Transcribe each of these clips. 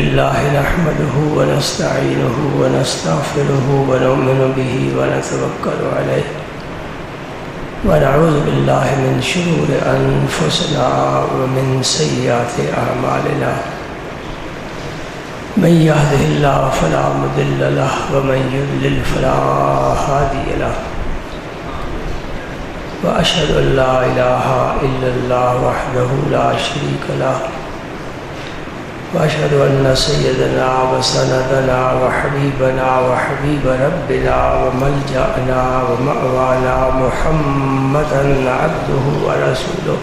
لله نحمده ونستعينه ونستغفره ونؤمن به ونتوكل عليه ونعوذ بالله من شرور أنفسنا ومن سيئات أعمالنا من يهده الله فلا مضل له ومن يضلل فلا هادي له وأشهد أن لا إله إلا الله وحده لا شريك له وأشهد أن سيدنا وسندنا وحبيبنا وحبيب ربنا وملجأنا ومأوانا محمدا عبده ورسوله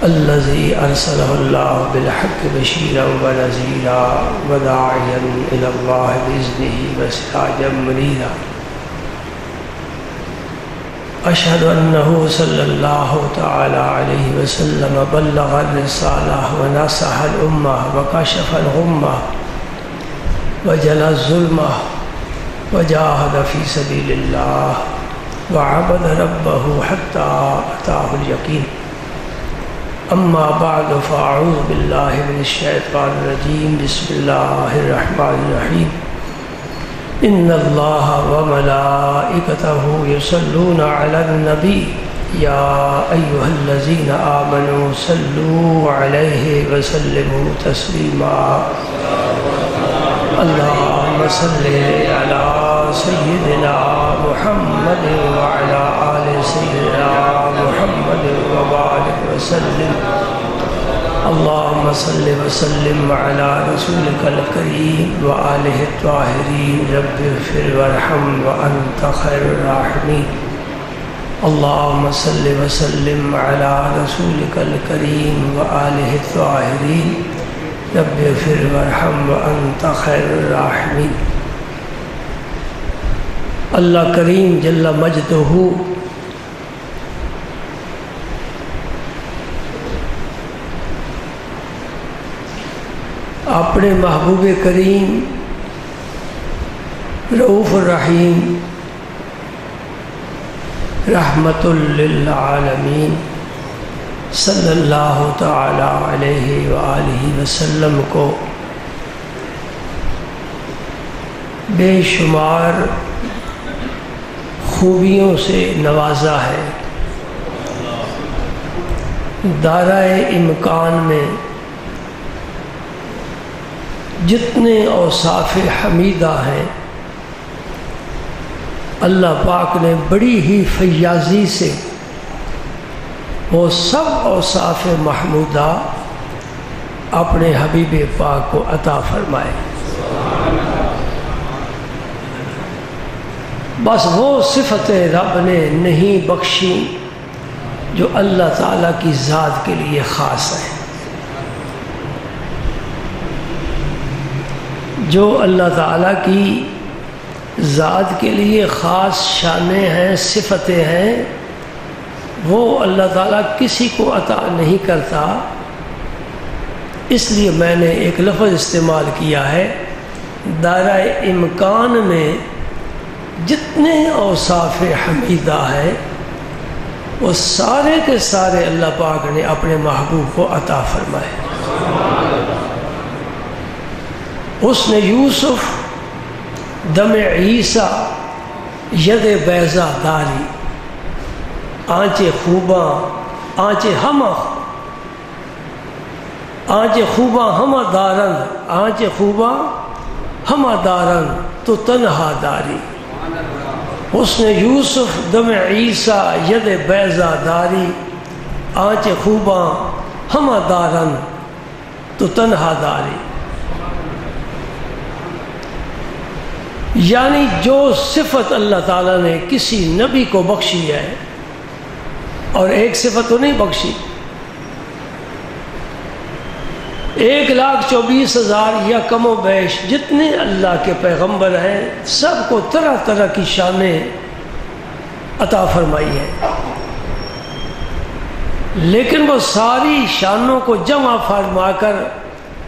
الذي أرسله الله بالحق بشيرا ونذيرا وداعيا إلى الله بإذنه وسراجا منيرا أشهد أنه صلى الله تعالى عليه وسلم بلغ الرسالة ونصح الأمة وكشف الغمة وجلى الظلمة وجاهد في سبيل الله وعبد ربه حتى أتاه اليقين أما بعد فأعوذ بالله من الشيطان الرجيم بسم الله الرحمن الرحيم إن الله وملائكته يصلون على النبي يا أيها الذين آمنوا صلوا عليه وسلموا تسليما اللهم صل على سيدنا محمد وعلى آل سيدنا محمد وبارك وسلم اللهم صل وسلم على رسولك الكريم وآله الطاهرين رب اغفر وارحم وأنت خير الراحمين اللهم صل وسلم على رسولك الكريم وآله الطاهرين رب اغفر وارحم وأنت خير الراحمين اللہ کریم جل مجدہ اپنے محبوب کریم رؤوف الرحیم رحمت للعالمین صلی اللہ تعالی علیہ وآلہ وسلم کو بے شمار خوبیوں سے نوازا ہے۔ دائرۂ امکان میں جتنے اوصاف حمیدہ ہیں اللہ پاک نے بڑی ہی فیاضی سے وہ سب اوصاف محمودہ اپنے حبیب پاک کو عطا فرمائے۔ بس وہ صفت رب نے نہیں بخشی جو اللہ تعالیٰ کی ذات کے لیے خاص ہے۔ جو اللہ تعالیٰ کی ذات کے لیے خاص شانیں ہیں، صفتیں ہیں، وہ اللہ تعالیٰ کسی کو عطا نہیں کرتا۔ اس لیے میں نے ایک لفظ استعمال کیا ہے، دائرۂ امکان میں جتنے اوصاف حمیدہ ہیں وہ سارے کے سارے اللہ پاک نے اپنے محبوب کو عطا فرمائے۔ حسن یوسف، دم عیسیٰ، ید بیضا داری، آنچے خوباں آنچے ہمہ ہمہ دارن، آنچے خوباں ہمہ دارن تو تنہا داری۔ حسن یوسف، دم عیسیٰ، ید بیضا داری، آنچے خوباں ہمہ دارن تو تنہا داری۔ یعنی جو صفت اللہ تعالیٰ نے کسی نبی کو بخشی ہے، اور ایک صفت تو نہیں بخشی، 1,24,000 یا کم و بیش جتنے اللہ کے پیغمبر ہیں سب کو طرح طرح کی شانیں عطا فرمائی ہیں، لیکن وہ ساری شانوں کو جمع فرما کر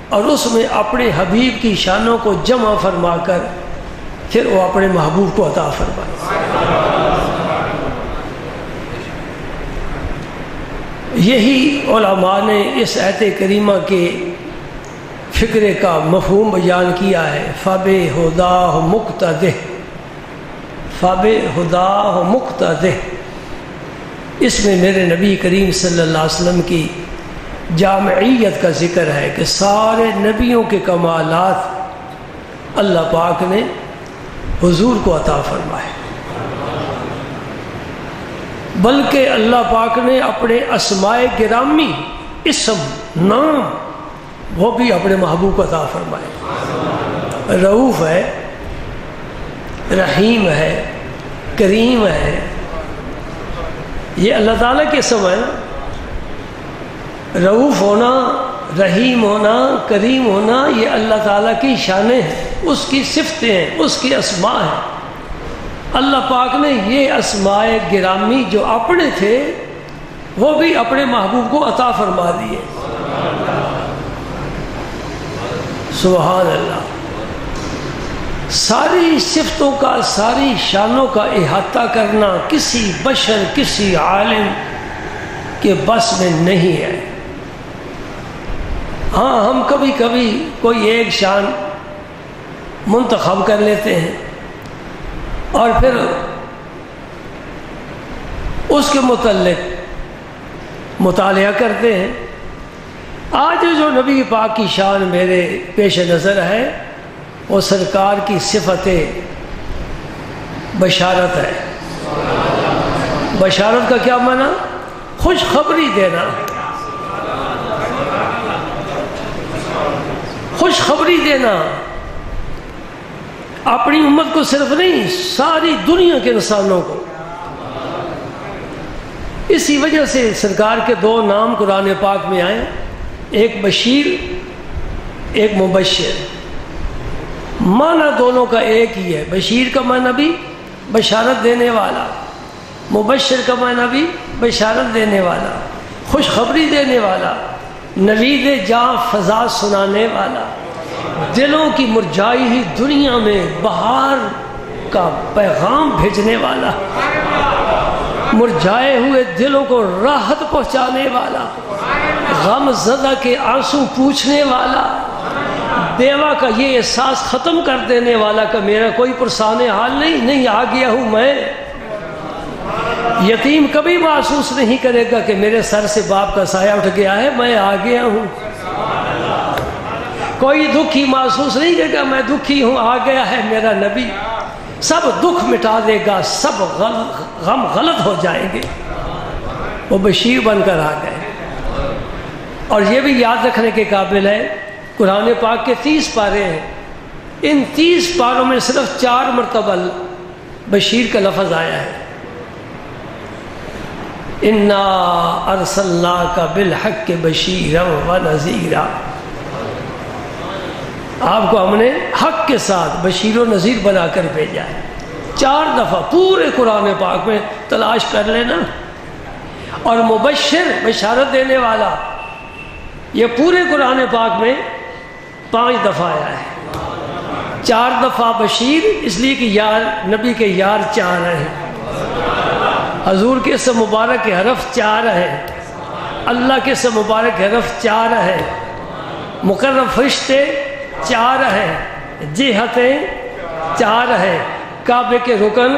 اور اس میں اپنے حبیب کی شانوں کو جمع فرما کر پھر وہ اپنے محبوب کو عطا فرمائے۔ یہی علماء نے اس آیت کریمہ کے فکرے کا مفہوم بیان کیا ہے، فَبِهُدَاهُ مُقْتَدِهْ، فَبِهُدَاهُ مُقْتَدِهْ۔ اس میں میرے نبی کریم صلی اللہ علیہ وسلم کی جامعیت کا ذکر ہے کہ سارے نبیوں کے کمالات اللہ پاک نے حضور کو عطا فرمائے، بلکہ اللہ پاک نے اپنے اسماء گرامی، اسم، نام، وہ بھی اپنے محبوب کو عطا فرمائے۔ رؤوف ہے، رحیم ہے، کریم ہے، یہ اللہ تعالیٰ کے اسم ہے نا۔ رؤوف ہونا، رحیم ہونا، کریم ہونا، یہ اللہ تعالیٰ کی شانیں ہیں، اس کی صفتیں ہیں، اس کی اسماء ہیں۔ اللہ پاک نے یہ اسماء گرامی جو اپنے تھے وہ بھی اپنے محبوب کو عطا فرما دیے۔ سبحان اللہ۔ ساری صفتوں کا، ساری شانوں کا احاطہ کرنا کسی بشر، کسی عالم کے بس میں نہیں ہے۔ ہاں، ہم کبھی کبھی کوئی ایک شان منتخب کر لیتے ہیں اور پھر اس کے متعلق مطالعہ کرتے ہیں۔ آج جو نبی پاک کی شان میرے پیش نظر ہے وہ سرکار کی صفت بشارت ہے۔ بشارت کا کیا معنی؟ خوشخبری دینا، خوشخبری دینا، اپنی امت کو صرف نہیں، ساری دنیا کے انسانوں کو۔ اسی وجہ سے سرکار کے دو نام قرآن پاک میں آئے، ایک بشیر، ایک مبشر۔ معنی دونوں کا ایک ہی ہے۔ بشیر کا معنی بھی بشارت دینے والا، مبشر کا معنی بھی بشارت دینے والا، خوشخبری دینے والا، نوید جاں فضا سنانے والا، دلوں کی مرجائی ہوئی دنیا میں بہار کا پیغام بھیجنے والا، مرجھائے ہوئے دلوں کو راحت پہنچانے والا، غم زدہ کے آنسو پوچھنے والا، بیوہ کا یہ احساس ختم کر دینے والا کہ میرا کوئی پرسان حال نہیں، آ گیا ہوں میں۔ یتیم کبھی محسوس نہیں کرے گا کہ میرے سر سے باپ کا سایہ اٹھ گیا ہے، میں آ گیا ہوں۔ کوئی دکھی محسوس نہیں کرے گا میں دکھی ہوں، آ گیا ہے میرا نبی۔ سب دکھ مٹا دے گا، سب غم غلط ہو جائیں گے۔ وہ بشیر بن کر آ گئے۔ اور یہ بھی یاد رکھنے کے قابل ہے، قرآن پاک کے 30 پارے ہیں، ان 30 پاروں میں صرف 4 مرتبہ بشیر کا لفظ آیا ہے۔ انا ارسلناک بالحق بشیرا ونذیرا، آپ کو ہم نے حق کے ساتھ بشیر و نذیر بنا کر بھیجا ہے۔ 4 دفعہ پورے قرآن پاک میں تلاش کر لینا۔ اور مبشر، بشارت دینے والا، یہ پورے قرآن پاک میں 5 دفعہ آیا ہے۔ 4 دفعہ بشیر اس لیے کہ یار، نبی کے یار 4 ہیں، حضور کے اسم مبارک کے حرف 4 ہیں، اللہ کے اسم مبارک کے حرف 4 ہیں، مقرب فرشتے 4 ہیں، جہتیں 4 ہیں، کعبے کے رکن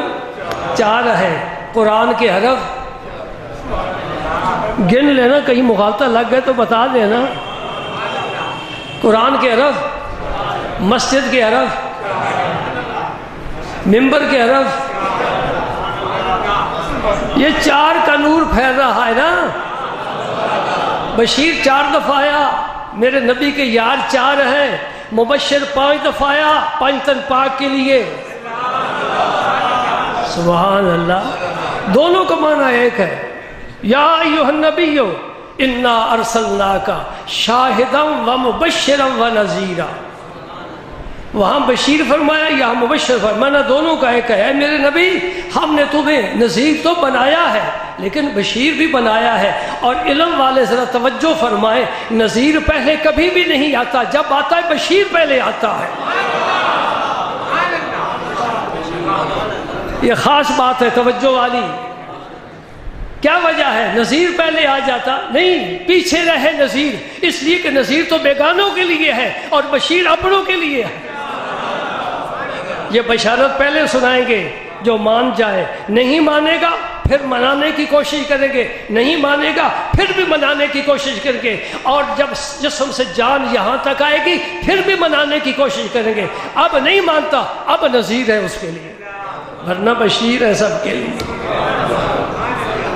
4 ہیں، قرآن کے حرف گن لینا، کہیں مغالطہ لگ گئے تو بتا دینا۔ قرآن کے حرف، مسجد کے حرف، ممبر کے حرف، یہ 4 کا نور پھیل رہا ہے نا۔ بشیر 4 دفعہ آیا، میرے نبی کے یار 4 ہیں، مبشر 5 دفعہ آیا، 5 تن پاک کے لیے۔ سبحان اللہ۔ دونوں کا معنی ایک ہے، یا ایھا النبی انا ارسلناک شاہدا ومبشرا ونذیرا۔ وہاں بشیر فرمایا، یہاں مبشر فرمایا، دونوں کا ایک ہے۔ میرے نبی، ہم نے تمہیں نذیر تو بنایا ہے لیکن بشیر بھی بنایا ہے۔ اور علم والے ذرا توجہ فرمائیں، نذیر پہلے کبھی بھی نہیں آتا، جب آتا ہے بشیر پہلے آتا ہے۔ یہ خاص بات ہے توجہ والی۔ کیا وجہ ہے؟ نذیر پہلے آ جاتا نہیں، پیچھے رہے نذیر، اس لیے کہ نذیر تو بیگانوں کے لیے ہے اور بشیر اپنوں کے لیے ہے۔ یہ بشارت پہلے سنائیں گے، جو مان جائے، نہیں مانے گا پھر منانے کی کوشش کریں گے، نہیں مانے گا پھر بھی منانے کی کوشش کریں گے، اور جب جسم سے جان یہاں تک آئے گی پھر بھی منانے کی کوشش کریں گے۔ اب نہیں مانتا، اب نذیر ہے اس کے لیے، ورنہ بشیر ہے سب کے لیے۔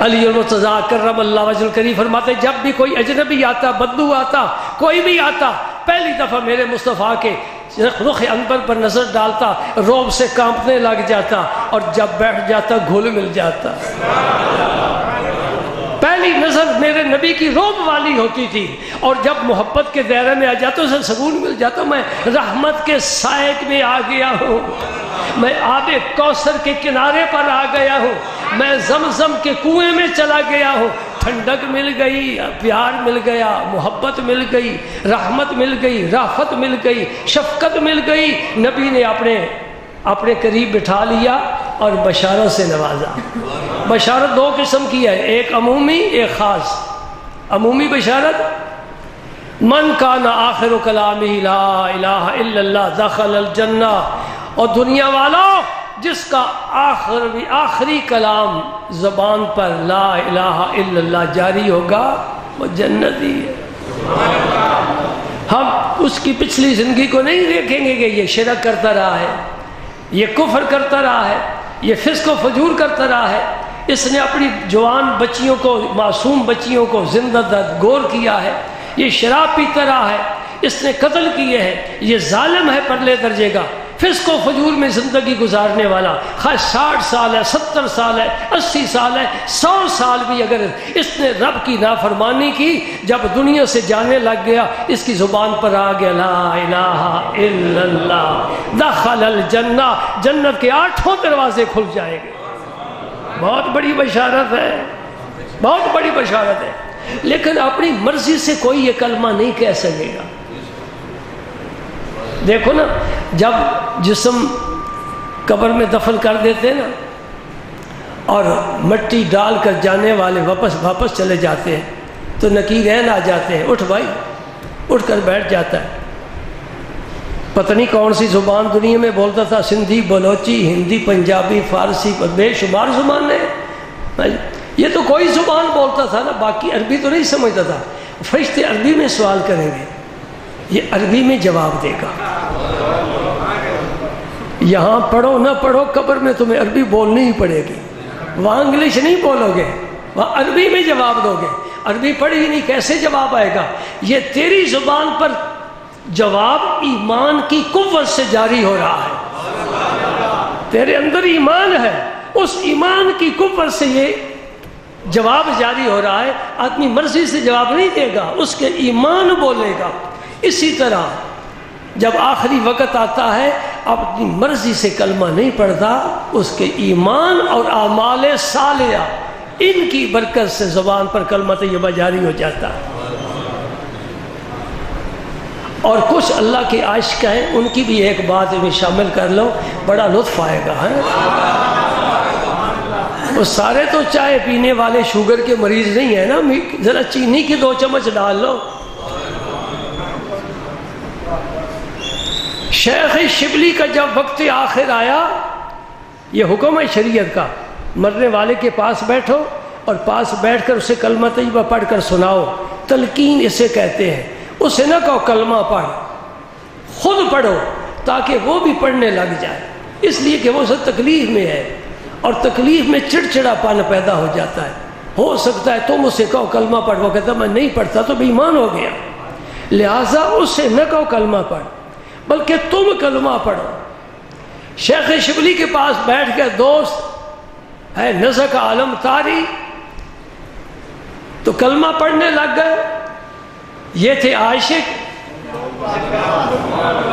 علی المرتضیٰ کرم اللہ وجہ الکریم فرماتے جب بھی کوئی اجنبی آتا، بدو آتا، کوئی بھی آتا، پہلی دفعہ میرے مصطفیٰ کے رخ انور پر نظر ڈالتا، روب سے کانپنے لگ جاتا، اور جب بیٹھ جاتا گھل مل جاتا۔ پہلی نظر میرے نبی کی روب والی ہوتی تھی، اور جب محبت کے دائرے میں آ جاتا اسے سکون مل جاتا۔ میں رحمت کے سائے میں آ گیا ہوں، میں آب کوثر کے کنارے پر آ گیا ہوں، میں زمزم کے کنویں میں چلا گیا ہوں، ٹھنڈک مل گئی، پیار مل گیا، محبت مل گئی، رحمت مل گئی، رافت مل گئی، شفقت مل گئی۔ نبی نے اپنے قریب بٹھا لیا اور بشارت سے نوازا۔ بشارت دو قسم کی ہے، ایک عمومی، ایک خاص۔ عمومی بشارت من کان آخر کلامہ لا الہ الا اللہ دخل الجنہ، اور دنیا والوں جس کا آخری کلام زبان پر لا الہ الا اللہ جاری ہوگا وہ جنتی ہے۔ ہم اس کی پچھلی زندگی کو نہیں دیکھیں گے کہ یہ شرک کرتا رہا ہے، یہ کفر کرتا رہا ہے، یہ فسق و فجور کرتا رہا ہے، اس نے اپنی جوان بچیوں کو، معصوم بچیوں کو زندہ گور کیا ہے، یہ شراب پیتا رہا ہے، اس نے قتل کیے ہیں، یہ ظالم ہے پرلے درجے کا، فسق و فجور میں زندگی گزارنے والا، خواہ 60 سال ہے، 70 سال ہے، 80 سال ہے، 100 سال بھی اگر اس نے رب کی نافرمانی کی، جب دنیا سے جانے لگ گیا اس کی زبان پر آ گیا لا الہ الا اللہ دخل الجنہ، جنت کے 8 دروازے کھل جائیں گے۔ بہت بڑی بشارت ہے، بہت بڑی بشارت ہے، لیکن اپنی مرضی سے کوئی یہ کلمہ نہیں کہہ سکے گا۔ دیکھو نا، جب جسم قبر میں دفن کر دیتے نا اور مٹی ڈال کر جانے والے واپس چلے جاتے ہیں تو نکیرین آ جاتے ہیں، اٹھ بھائی، اٹھ کر بیٹھ جاتا ہے۔ پتہ نہیں کون سی زبان دنیا میں بولتا تھا، سندھی، بلوچی، ہندی، پنجابی، فارسی، بے شمار زبانیں، یہ تو کوئی زبان بولتا تھا نا، باقی عربی تو نہیں سمجھتا تھا۔ فرشتے عربی میں سوال کریں گے، یہ عربی میں جواب دے گا۔ یہاں پڑھو نہ پڑھو، قبر میں تمہیں عربی بولنی ہی پڑے گی، وہاں انگلش نہیں بولو گے، وہاں عربی میں جواب دو گے۔ عربی پڑھی ہی نہیں، کیسے جواب آئے گا؟ یہ تیری زبان پر جواب ایمان کی قوت سے جاری ہو رہا ہے، تیرے اندر ایمان ہے، اس ایمان کی قوت سے یہ جواب جاری ہو رہا ہے۔ آدمی مرضی سے جواب نہیں دے گا، اس کے ایمان بولے گا۔ اسی طرح جب آخری وقت آتا ہے، اپنی مرضی سے کلمہ نہیں پڑھتا، اس کے ایمان اور اعمال صالحہ ان کی برکت سے زبان پر کلمہ طیبہ جاری ہو جاتا ہے۔ اور کچھ اللہ کے عاشق ہیں، ان کی بھی ایک بات میں شامل کر لو، بڑا لطف آئے گا۔ وہ سارے تو چائے پینے والے شوگر کے مریض نہیں ہیں نا، ذرا چینی کی 2 چمچ ڈال لو۔ شیخ شبلی کا جب وقت آخر آیا، یہ حکم ہے شریعت کا، مرنے والے کے پاس بیٹھو اور پاس بیٹھ کر اسے کلمہ طیبہ پڑھ کر سناؤ، تلقین اسے کہتے ہیں۔ اسے نہ کہو کلمہ پڑھ، خود پڑھو تاکہ وہ بھی پڑھنے لگ جائے، اس لیے کہ وہ سب تکلیف میں ہے، اور تکلیف میں چڑچڑا پن پیدا ہو جاتا ہے۔ ہو سکتا ہے تم اسے کہو کلمہ پڑھ، وہ کہتا میں نہیں پڑھتا تو بے ایمان ہو گیا، لہٰذا اسے نہ کہو کلمہ پڑھ بلکہ تم کلمہ پڑھو۔ شیخ شبلی کے پاس بیٹھ کے دوست ہے نزع کا عالم طاری، تو کلمہ پڑھنے لگ گئے۔ یہ تھے عاشق،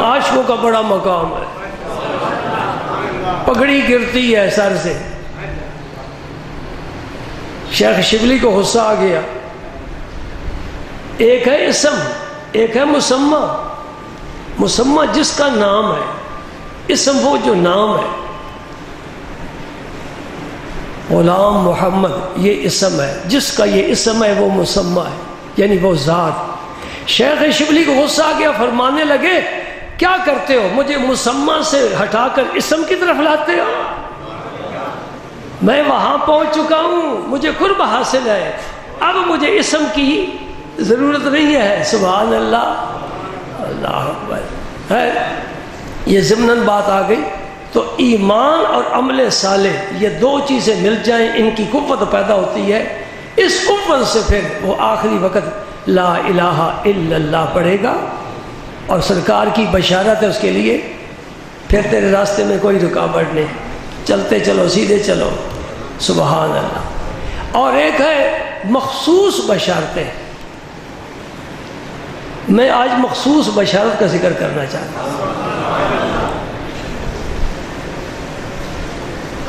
عاشقوں کا بڑا مقام ہے، پگڑی گرتی ہے سر سے۔ شیخ شبلی کو غصہ آ گیا، ایک ہے اسم، ایک ہے مسمى۔ مسمى جس کا نام ہے، اسم وہ جو نام ہے۔ غلام محمد یہ اسم ہے، جس کا یہ اسم ہے وہ مسمى ہے، یعنی وہ ذات۔ شیخ شبلی کو غصہ آ گیا، فرمانے لگے کیا کرتے ہو، مجھے مسمى سے ہٹا کر اسم کی طرف لاتے ہو؟ میں وہاں پہنچ چکا ہوں، مجھے قرب حاصل ہے، اب مجھے اسم کی ضرورت نہیں ہے۔ سبحان اللہ، اللہ اکبر ہے۔ یہ ضمناً بات آ گئی تو ایمان اور عمل صالح یہ دو چیزیں مل جائیں، ان کی قوت پیدا ہوتی ہے۔ اس قوت سے پھر وہ آخری وقت لا الہ الا اللہ پڑھے گا، اور سرکار کی بشارت ہے اس کے لیے، پھر تیرے راستے میں کوئی رکاوٹ نہیں، چلتے چلو، سیدھے چلو۔ سبحان اللہ۔ اور ایک ہے مخصوص بشارتیں، میں آج مخصوص بشارت کا ذکر کرنا چاہتا ہوں۔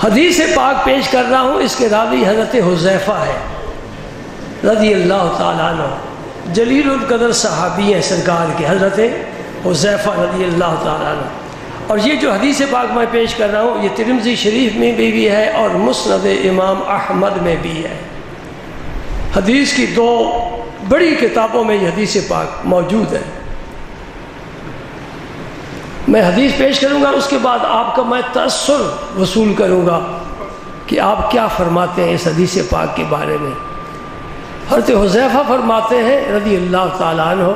حدیث پاک پیش کر رہا ہوں، اس کے راوی حضرت حذیفہ ہے رضی اللہ تعالیٰ عنہ، جلیل القدر صحابی ہیں سرکار کے، حضرت حذیفہ رضی اللہ تعالیٰ عنہ۔ اور یہ جو حدیث پاک میں پیش کر رہا ہوں، یہ ترمذی شریف میں بھی ہے اور مسند امام احمد میں بھی ہے۔ حدیث کی دو بڑی کتابوں میں یہ حدیث پاک موجود ہے۔ میں حدیث پیش کروں گا، اس کے بعد آپ کا میں تأثر وصول کروں گا کہ آپ کیا فرماتے ہیں اس حدیث پاک کے بارے میں۔ حضرت حذیفہ فرماتے ہیں رضی اللہ تعالیٰ عنہ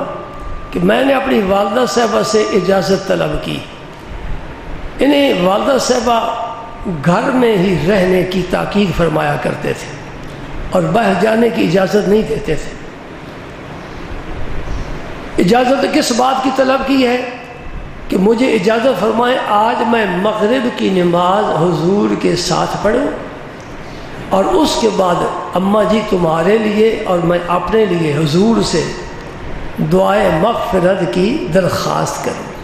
کہ میں نے اپنی والدہ صاحبہ سے اجازت طلب کی۔ انہیں والدہ صاحبہ گھر میں ہی رہنے کی تاکید فرمایا کرتے تھے اور باہر جانے کی اجازت نہیں دیتے تھے۔ اجازت کس بات کی طلب کی ہے کہ مجھے اجازت فرمائیں آج میں مغرب کی نماز حضور کے ساتھ پڑھوں، اور اس کے بعد اماں جی تمہارے لیے اور میں اپنے لیے حضور سے دعائے مغفرت کی درخواست کروں۔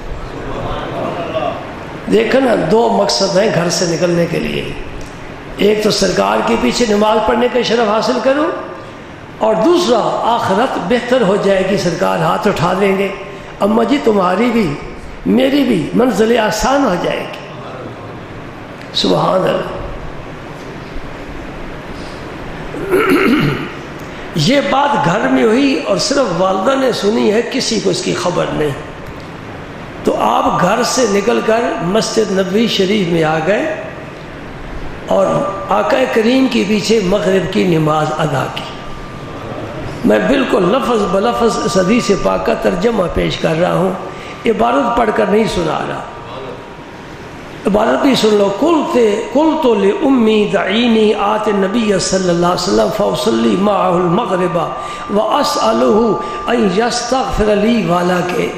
دیکھیں نا، دو مقصد ہیں گھر سے نکلنے کے لیے، ایک تو سرکار کے پیچھے نماز پڑھنے کا شرف حاصل کروں، اور دوسرا آخرت بہتر ہو جائے گی، سرکار ہاتھ اٹھا دیں گے، اماں جی تمہاری بھی میری بھی منزل آسان ہو جائے گی۔ سبحان اللہ۔ یہ بات گھر میں ہوئی اور صرف والدہ نے سنی ہے، کسی کو اس کی خبر نہیں۔ تو آپ گھر سے نکل کر مسجد نبوی شریف میں آ گئے اور آقا کریم کے پیچھے مغرب کی نماز ادا کی۔ میں بالکل لفظ بلفظ اس حدیث پاک کا ترجمہ پیش کر رہا ہوں، عبارت پڑھ کر نہیں سنا رہا، عبارت بھی سن لو۔ قلت لأمی دعینی آت النبی صلی اللہ علیہ وسلم فاصلی معه المغرب واسألہ ان یستغفر لی والا کے،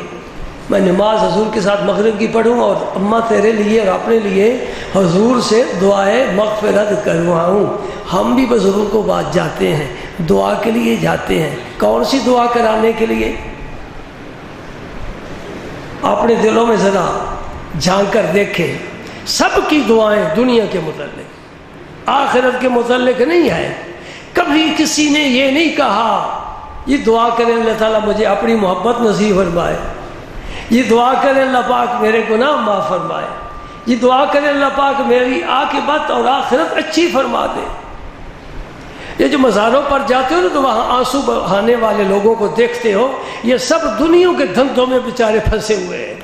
میں نماز حضور کے ساتھ مغرب کی پڑھوں اور اماں تیرے لیے اور اپنے لیے حضور سے دعائے مغفرت کرواؤں۔ ہم بھی بزرگوں کو بات جاتے ہیں، دعا کے لیے جاتے ہیں، کون سی دعا کرانے کے لیے؟ اپنے دلوں میں ذرا جھانک کر دیکھیں، سب کی دعائیں دنیا کے متعلق، آخرت کے متعلق نہیں ہے۔ کبھی کسی نے یہ نہیں کہا یہ دعا کریں اللہ تعالیٰ مجھے اپنی محبت نصیب فرمائے، یہ دعا کریں اللہ پاک میرے گناہ معاف فرمائے، یہ دعا کریں اللہ پاک میری عاقبت اور آخرت اچھی فرما دے۔ یہ جو مزاروں پر جاتے ہو نا تو وہاں آنسو بہانے والے لوگوں کو دیکھتے ہو، یہ سب دنیا کے دھندوں میں بیچارے پھنسے ہوئے ہیں۔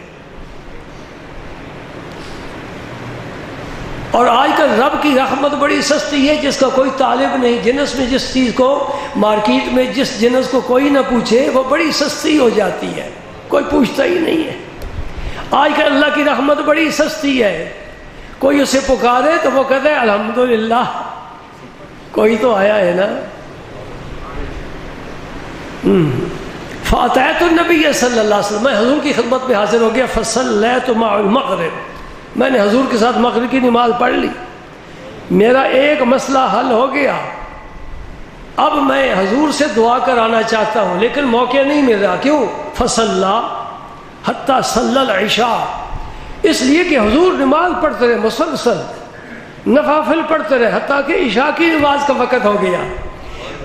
اور آج کل رب کی رحمت بڑی سستی ہے، جس کا کوئی طالب نہیں، جنس میں جس چیز کو مارکیٹ میں جس جنس کو کوئی نہ پوچھے وہ بڑی سستی ہو جاتی ہے، کوئی پوچھتا ہی نہیں ہے۔ آج کل اللہ کی رحمت بڑی سستی ہے، کوئی اسے پکارے تو وہ کہتا ہے الحمدللہ کوئی تو آیا ہے نا۔ فاتحت النبی صلی اللہ علیہ وسلم، میں حضور کی خدمت میں حاضر ہو گیا، فصلیت مع المغرب، میں نے حضور کے ساتھ مغرب کی نماز پڑھ لی، میرا ایک مسئلہ حل ہو گیا، اب میں حضور سے دعا کرانا چاہتا ہوں لیکن موقع نہیں مل رہا۔ کیوں؟ فصلی حتی صلی العشاء، اس لیے کہ حضور نماز پڑھتے رہے، مسلسل نوافل پڑھتے رہے حتیٰ کہ عشاء کی نماز کا وقت ہو گیا۔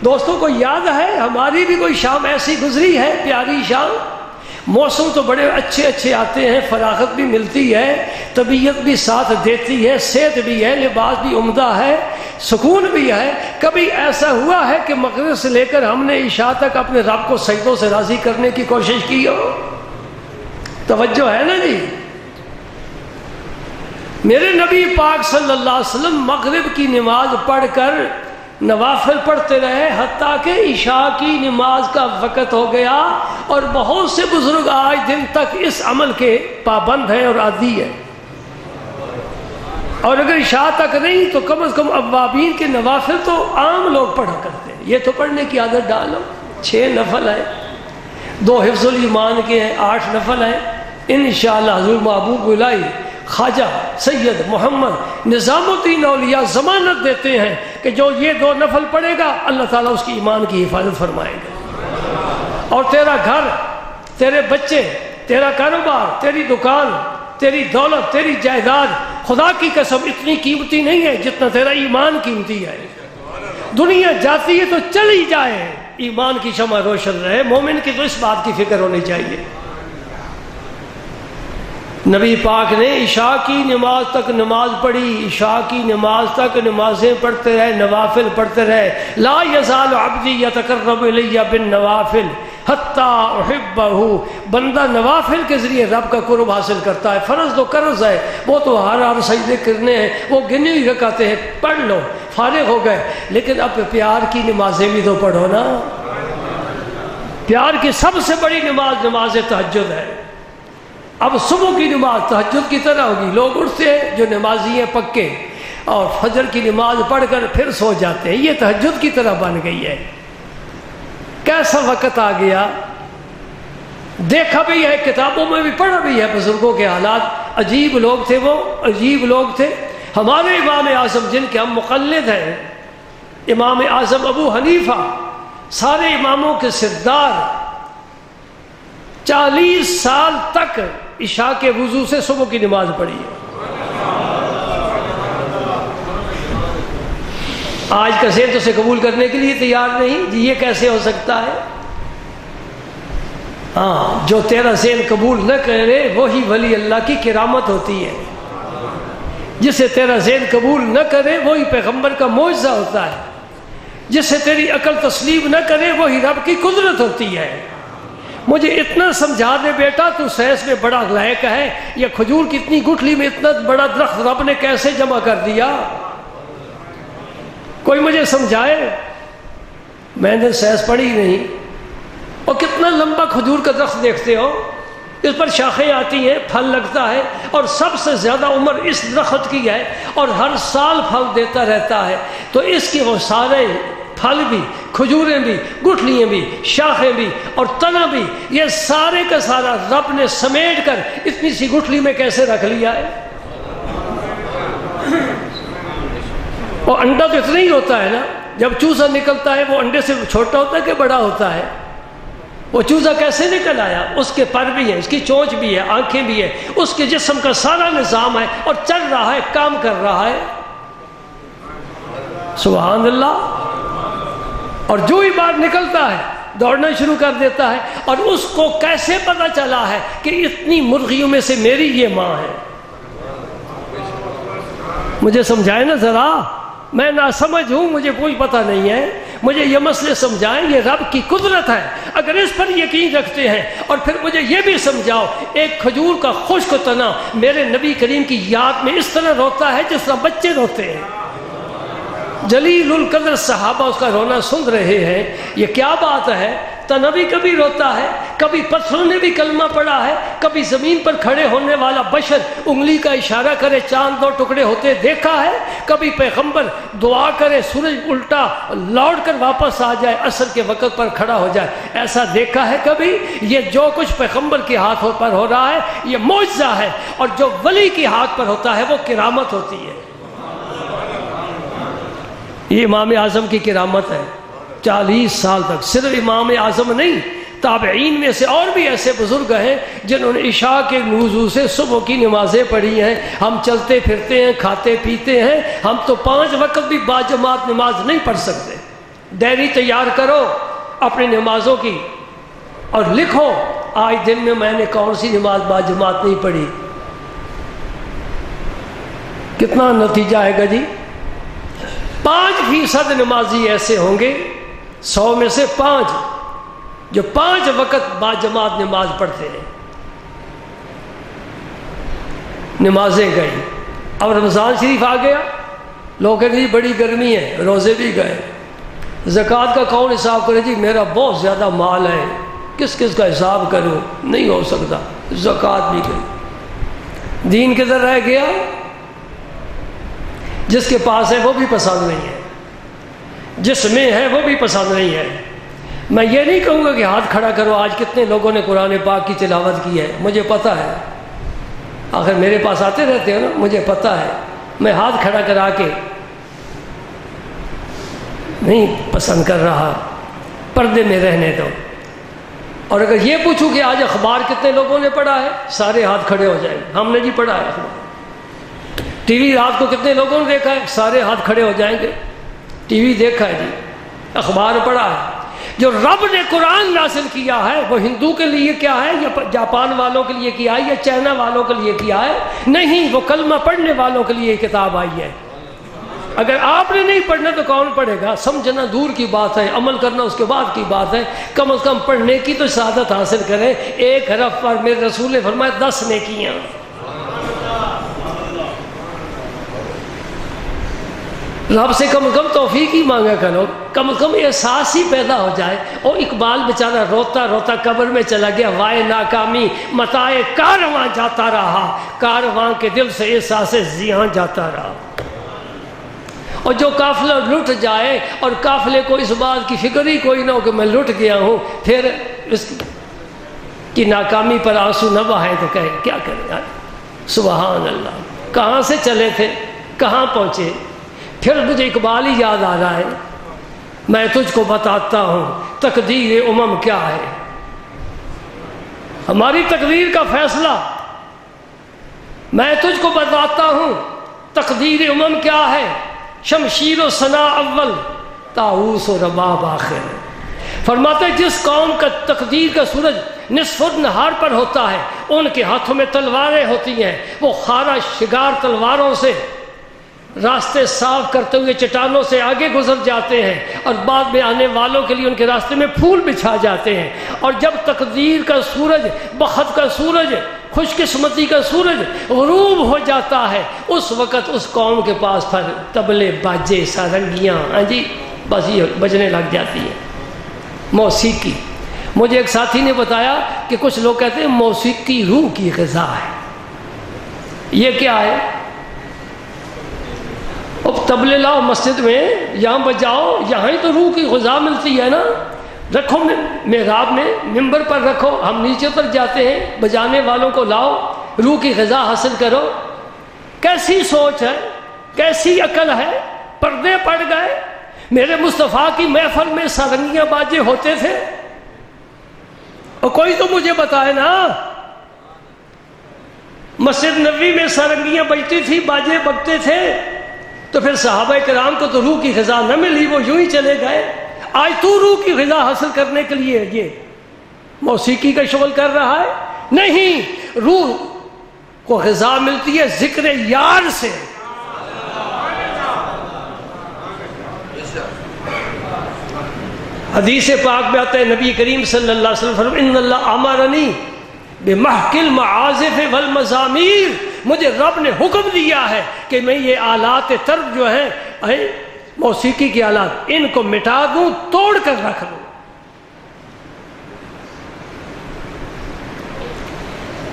دوستوں کو یاد ہے ہماری بھی کوئی شام ایسی گزری ہے، پیاری شام، موسم تو بڑے اچھے اچھے آتے ہیں، فراغت بھی ملتی ہے، طبیعت بھی ساتھ دیتی ہے، صحت بھی ہے، لباس بھی عمدہ ہے، سکون بھی ہے۔ کبھی ایسا ہوا ہے کہ مغرب سے لے کر ہم نے عشاء تک اپنے رب کو سجدوں سے راضی کرنے کی کوشش کی ہو؟ توجہ ہے نا جی؟ میرے نبی پاک صلی اللہ علیہ وسلم مغرب کی نماز پڑھ کر نوافل پڑھتے رہے حتیٰ کہ عشاء کی نماز کا وقت ہو گیا، اور بہت سے بزرگ آج دن تک اس عمل کے پابند ہیں اور عادی ہیں۔ اور اگر عشاء تک نہیں تو کم از کم اوابین کے نوافل تو عام لوگ پڑھا کرتے ہیں، یہ تو پڑھنے کی عادت ڈالو۔ 6 نفل ہیں، 2 حفظ الایمان کے ہیں، 8 نفل ہیں۔ انشاءاللہ حضور محبوب الہی خواجہ سید محمد نظام الدین اولیاء ضمانت دیتے ہیں کہ جو یہ 2 نفل پڑھے گا اللہ تعالیٰ اس کی ایمان کی حفاظت فرمائے گا، اور تیرا گھر، تیرے بچے، تیرا کاروبار، تیری دکان، تیری دولت، تیری جائیداد خدا کی قسم اتنی قیمتی نہیں ہے جتنا تیرا ایمان قیمتی ہے۔ دنیا جاتی ہے تو چلی جائے، ایمان کی شمع روشن رہے۔ مومن کی تو اس بات کی فکر ہونی چاہیے۔ نبی پاک نے عشاء کی نماز تک نماز پڑھی، عشاء کی نماز تک نمازیں پڑھتے رہے، نوافل پڑھتے رہے۔ لا یزال عبدی یتقرب الی بالنوافل حتی احبہ، بندہ نوافل کے ذریعے رب کا قرب حاصل کرتا ہے۔ فرض تو قرض ہے، وہ تو ہر سجدے کرنے ہیں، وہ گنی ہوئی رکعتیں ہیں، پڑھ لو، فارغ ہو گئے۔ لیکن اب پیار کی نمازیں بھی تو پڑھو نا۔ پیار کی سب سے بڑی نماز نماز تہجد ہے۔ اب صبح کی نماز تہجد کی طرح ہوگی، لوگ اٹھتے ہیں جو نمازی ہیں پکے، اور فجر کی نماز پڑھ کر پھر سو جاتے ہیں، یہ تہجد کی طرح بن گئی ہے۔ کیسا وقت آ گیا، دیکھا بھی ہے، کتابوں میں بھی پڑھا بھی ہے، بزرگوں کے حالات عجیب لوگ تھے، وہ عجیب لوگ تھے۔ ہمارے امام اعظم جن کے ہم مقلد ہیں، امام اعظم ابو حنیفہ، سارے اماموں کے سردار، 40 سال تک عشاء کے وضو سے صبح کی نماز پڑھی ہے۔ آج کا ذہن تو اسے قبول کرنے کے لیے تیار نہیں جی، یہ کیسے ہو سکتا ہے؟ ہاں، جو تیرا ذہن قبول نہ کرے وہی ولی اللہ کی کرامت ہوتی ہے، جسے تیرا ذہن قبول نہ کرے وہی پیغمبر کا معجزہ ہوتا ہے، جسے تیری عقل تسلیم نہ کرے وہی رب کی قدرت ہوتی ہے۔ مجھے اتنا سمجھا دے بیٹا، تو سائنس میں بڑا لائق ہے، یہ کھجور کی اتنی گٹھلی میں اتنا بڑا درخت رب نے کیسے جمع کر دیا؟ کوئی مجھے سمجھائے، میں نے سائنس پڑھی نہیں۔ اور کتنا لمبا کھجور کا درخت دیکھتے ہو، اس پر شاخیں آتی ہیں، پھل لگتا ہے، اور سب سے زیادہ عمر اس درخت کی ہے، اور ہر سال پھل دیتا رہتا ہے۔ تو اس کے وہ سارے پھل بھی، کھجوریں بھی، گٹھلیاں بھی، شاخیں بھی اور تنا بھی، یہ سارے کا سارا رب نے سمیٹ کر اتنی سی گٹھلی میں کیسے رکھ لیا ہے؟ اور انڈا تو اتنا ہی ہوتا ہے نا، جب چوزا نکلتا ہے وہ انڈے سے چھوٹا ہوتا ہے کہ بڑا ہوتا ہے؟ وہ چوزا کیسے نکل آیا؟ اس کے پر بھی ہے، اس کی چونچ بھی ہے، آنکھیں بھی ہے، اس کے جسم کا سارا نظام ہے، اور چل رہا ہے، کام کر رہا ہے۔ سبحان اللہ۔ اور جو ہی باہر نکلتا ہے دوڑنا شروع کر دیتا ہے، اور اس کو کیسے پتا چلا ہے کہ اتنی مرغیوں میں سے میری یہ ماں ہے؟ مجھے سمجھائے نا ذرا، میں ناسمجھ ہوں، مجھے کوئی پتہ نہیں ہے، مجھے یہ مسئلے سمجھائیں، یہ رب کی قدرت ہے۔ اگر اس پر یقین رکھتے ہیں، اور پھر مجھے یہ بھی سمجھاؤ، ایک کھجور کا خشک تنا میرے نبی کریم کی یاد میں اس طرح روتا ہے جس طرح بچے روتے ہیں۔ جلیل القدر صحابہ اس کا رونا سن رہے ہیں، یہ کیا بات ہے؟ تنبی کبھی روتا ہے، کبھی پتھروں نے بھی کلمہ پڑھا ہے، کبھی زمین پر کھڑے ہونے والا بشر انگلی کا اشارہ کرے چاند 2 ٹکڑے ہوتے دیکھا ہے، کبھی پیغمبر دعا کرے سورج الٹا لوٹ کر واپس آ جائے، عصر کے وقت پر کھڑا ہو جائے، ایسا دیکھا ہے کبھی؟ یہ جو کچھ پیغمبر کے ہاتھ پر ہو رہا ہے یہ معجزہ ہے، اور جو ولی کے ہاتھ پر ہوتا ہے وہ کرامت ہوتی ہے۔ یہ امام اعظم کی کرامت ہے۔ 40 سال تک صرف امام اعظم نہیں، تابعین میں سے اور بھی ایسے بزرگ ہیں جنہوں نے عشاء کے وضو سے صبح کی نمازیں پڑھی ہیں۔ ہم چلتے پھرتے ہیں، کھاتے پیتے ہیں، ہم تو 5 وقت بھی باجماعت نماز نہیں پڑھ سکتے۔ ڈائری تیار کرو اپنی نمازوں کی اور لکھو آج دن میں نے کون سی نماز باجماعت نہیں پڑھی۔ کتنا نتیجہ آئے گا جی؟ 5% نمازی ایسے ہوں گے 100 میں سے 5 جو 5 وقت با جماعت نماز پڑھتے ہیں. نمازیں گئی. اب رمضان شریف آ گیا، لوگ کہیں جی بڑی گرمی ہے، روزے بھی گئے. زکوٰۃ کا کون حساب کرے؟ جی میرا بہت زیادہ مال ہے، کس کس کا حساب کروں؟ نہیں ہو سکتا. زکوٰۃ بھی گئی. دین کدھر رہ گیا؟ جس کے پاس ہے وہ بھی پسند نہیں ہے، جس میں ہے وہ بھی پسند نہیں ہے. میں یہ نہیں کہوں گا کہ ہاتھ کھڑا کرو آج کتنے لوگوں نے قرآن پاک کی تلاوت کی ہے. مجھے پتہ ہے، آخر میرے پاس آتے رہتے ہو نا، مجھے پتہ ہے. میں ہاتھ کھڑا کرا کے نہیں پسند کر رہا، پردے میں رہنے دو. اور اگر یہ پوچھوں کہ آج اخبار کتنے لوگوں نے پڑھا ہے، سارے ہاتھ کھڑے ہو جائیں. ہم نے جی پڑھا ہے. ٹی وی رات کو کتنے لوگوں نے دیکھا ہے، سارے ہاتھ کھڑے ہو جائیں گے. ٹی وی دیکھا ہے جی، اخبار پڑھا ہے. جو رب نے قرآن نازل کیا ہے وہ ہندو کے لیے کیا ہے، یا جاپان والوں کے لیے کیا ہے، یا چائنا والوں کے لیے کیا ہے؟ نہیں، وہ کلمہ پڑھنے والوں کے لیے کتاب آئی ہے. اگر آپ نے نہیں پڑھنا تو کون پڑھے گا؟ سمجھنا دور کی بات ہے، عمل کرنا اس کے بعد کی بات ہے. کم از کم پڑھنے کی تو سعادت حاصل کریں. 1 حرف پر میرے رسول نے فرمایا 10 نیکیاں. رب سے کم از کم توفیق ہی مانگا کرو، کم از کم احساس ہی پیدا ہو جائے. اور اقبال بیچارہ روتا روتا قبر میں چلا گیا. وائے ناکامی متائے کارواں جاتا رہا، کارواں کے دل سے احساس زیاں جاتا رہا. اور جو قافلہ لٹ جائے اور قافلے کو اس بات کی فکر ہی کوئی نہ ہو کہ میں لٹ گیا ہوں، پھر اس کی ناکامی پر آنسو نہ بہائے تو کہے کیا کرے. سبحان اللہ، کہاں سے چلے تھے، کہاں پہنچے. پھر مجھے اقبال ہی یاد آ رہا ہے. میں تجھ کو بتاتا ہوں تقدیر امم کیا ہے. ہماری تقدیر کا فیصلہ میں تجھ کو بتاتا ہوں تقدیر امم کیا ہے. شمشیر و ثنا اول، طاؤس و رباب آخر. فرماتے جس قوم کا تقدیر کا سورج نصف النہار پر ہوتا ہے، ان کے ہاتھوں میں تلواریں ہوتی ہیں. وہ خارا شگار تلواروں سے راستے صاف کرتے ہوئے چٹانوں سے آگے گزر جاتے ہیں، اور بعد میں آنے والوں کے لیے ان کے راستے میں پھول بچھا جاتے ہیں. اور جب تقدیر کا سورج، بخت کا سورج، خوش قسمتی کا سورج غروب ہو جاتا ہے، اس وقت اس قوم کے پاس پھر طبلے، باجے، سارنگیاں جی بس یہ بجنے لگ جاتی ہیں. موسیقی. مجھے ایک ساتھی نے بتایا کہ کچھ لوگ کہتے ہیں موسیقی روح کی غذا ہے. یہ کیا ہے؟ اب تبلے لاؤ مسجد میں، یہاں بجاؤ، یہاں ہی تو روح کی غذا ملتی ہے نا. رکھو محراب میں، ممبر پر رکھو، ہم نیچے تک جاتے ہیں، بجانے والوں کو لاؤ، روح کی غذا حاصل کرو. کیسی سوچ ہے، کیسی عقل ہے. پردے پڑ گئے. میرے مصطفیٰ کی محفل میں سارنگیاں باجے ہوتے تھے، اور کوئی تو مجھے بتائے نا. مسجد نبوی میں سارنگیاں بجتی تھی، باجے بجتے تھے، تو پھر صحابہ کرام کو تو روح کی غذا نہ ملی، وہ یوں ہی چلے گئے. آج تو روح کی غذا حاصل کرنے کے لیے یہ موسیقی کا شغل کر رہا ہے؟ نہیں، روح کو غذا ملتی ہے ذکر یار سے. حدیث پاک میں آتا ہے، نبی کریم صلی اللہ علیہ وسلم فرماتے ہیں ان اللہ امرنی بمحق المعازف والمزامیر. مجھے رب نے حکم دیا ہے کہ میں یہ آلات طرب جو ہیں، موسیقی کے آلات، ان کو مٹا دوں، توڑ کر رکھ دوں.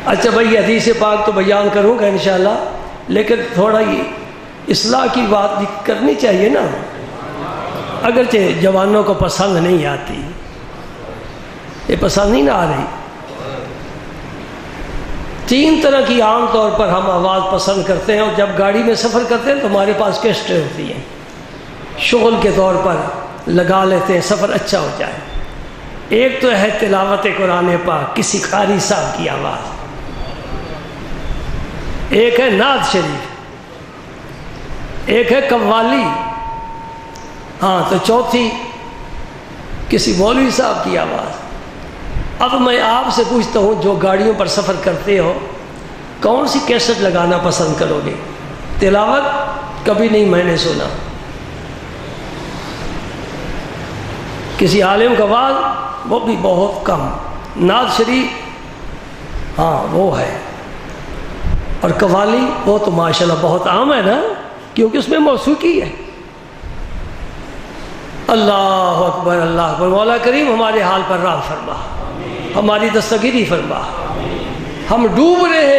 اچھا بھائی، حدیث پاک تو بیان کروں گا انشاءاللہ، لیکن تھوڑا یہ اصلاح کی بات بھی کرنی چاہیے نا. اگرچہ جوانوں کو پسند نہیں آتی، یہ پسند نہیں نہ آ رہی. 3 طرح کی عام طور پر ہم آواز پسند کرتے ہیں، اور جب گاڑی میں سفر کرتے ہیں تو ہمارے پاس کیسٹیں ہوتی ہیں، شغل کے طور پر لگا لیتے ہیں، سفر اچھا ہو جائے. ایک تو ہے تلاوت قرآن پاک، کسی قاری صاحب کی آواز. ایک ہے نعت شریف، ایک ہے قوالی. ہاں تو چوتھی کسی مولوی صاحب کی آواز. اب میں آپ سے پوچھتا ہوں، جو گاڑیوں پر سفر کرتے ہو، کون سی کیسٹ لگانا پسند کرو گے؟ تلاوت کبھی نہیں میں نے سنا، کسی عالم کا واز وہ بھی بہت کم، نعت شریف ہاں وہ ہے، اور قوالی وہ تو ماشاءاللہ بہت عام ہے نا، کیونکہ اس میں موسیقی ہے۔ اللہ اکبر اللہ اکبر۔ مولا کریم ہمارے حال پر رحم فرما، ہماری دستگیری فرما۔ ہم ڈوب رہے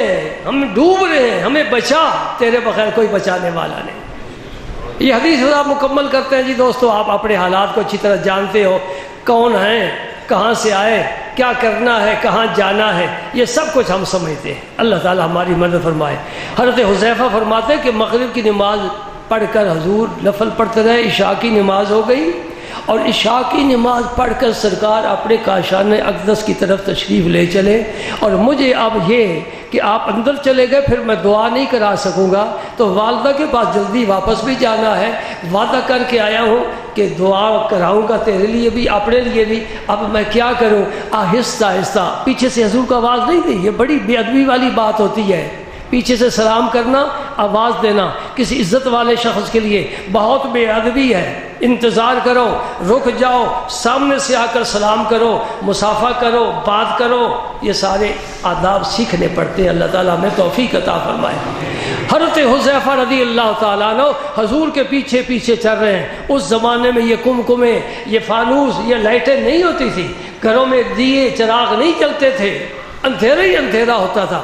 ہیں، ہمیں بچا، تیرے بغیر کوئی بچانے والا نہیں۔ یہ حدیث آپ مکمل کرتے ہیں جی دوستو، آپ اپنے حالات کو اچھی طرح جانتے ہو، کون ہیں، کہاں سے آئے، کیا کرنا ہے، کہاں جانا ہے، یہ سب کچھ ہم سمجھتے ہیں۔ اللہ تعالی ہماری مدد فرمائے۔ حضرت حذیفہ فرماتے ہیں کہ مغرب کی نماز پڑھ کر حضور نفل پڑھتے رہے، عشاء کی نماز ہو گئی، اور عشاء کی نماز پڑھ کر سرکار اپنے کاشان اقدس کی طرف تشریف لے چلے، اور مجھے اب یہ کہ آپ اندر چلے گئے پھر میں دعا نہیں کرا سکوں گا، تو والدہ کے پاس جلدی واپس بھی جانا ہے، وعدہ کر کے آیا ہوں کہ دعا کراؤں گا تیرے لیے بھی اپنے لیے بھی، اب میں کیا کروں؟ آہستہ آہستہ، پیچھے سے حضور کا آواز نہیں دی، یہ بڑی بے ادبی والی بات ہوتی ہے، پیچھے سے سلام کرنا، آواز دینا کسی عزت والے شخص کے لیے بہت بے ادبی ہے۔ انتظار کرو، رک جاؤ، سامنے سے آ کر سلام کرو، مصافحہ کرو، بات کرو، یہ سارے آداب سیکھنے پڑتے ہیں۔ اللہ تعالیٰ ہمیں توفیق عطا فرمائے۔ حضرت حذیفہ رضی اللہ تعالیٰ عنہ حضور کے پیچھے پیچھے چل رہے ہیں۔ اس زمانے میں یہ کمکمے، یہ فانوس، یہ لائٹیں نہیں ہوتی تھی، گھروں میں دیے چراغ نہیں جلتے تھے، اندھیرا ہی اندھیرا ہوتا تھا۔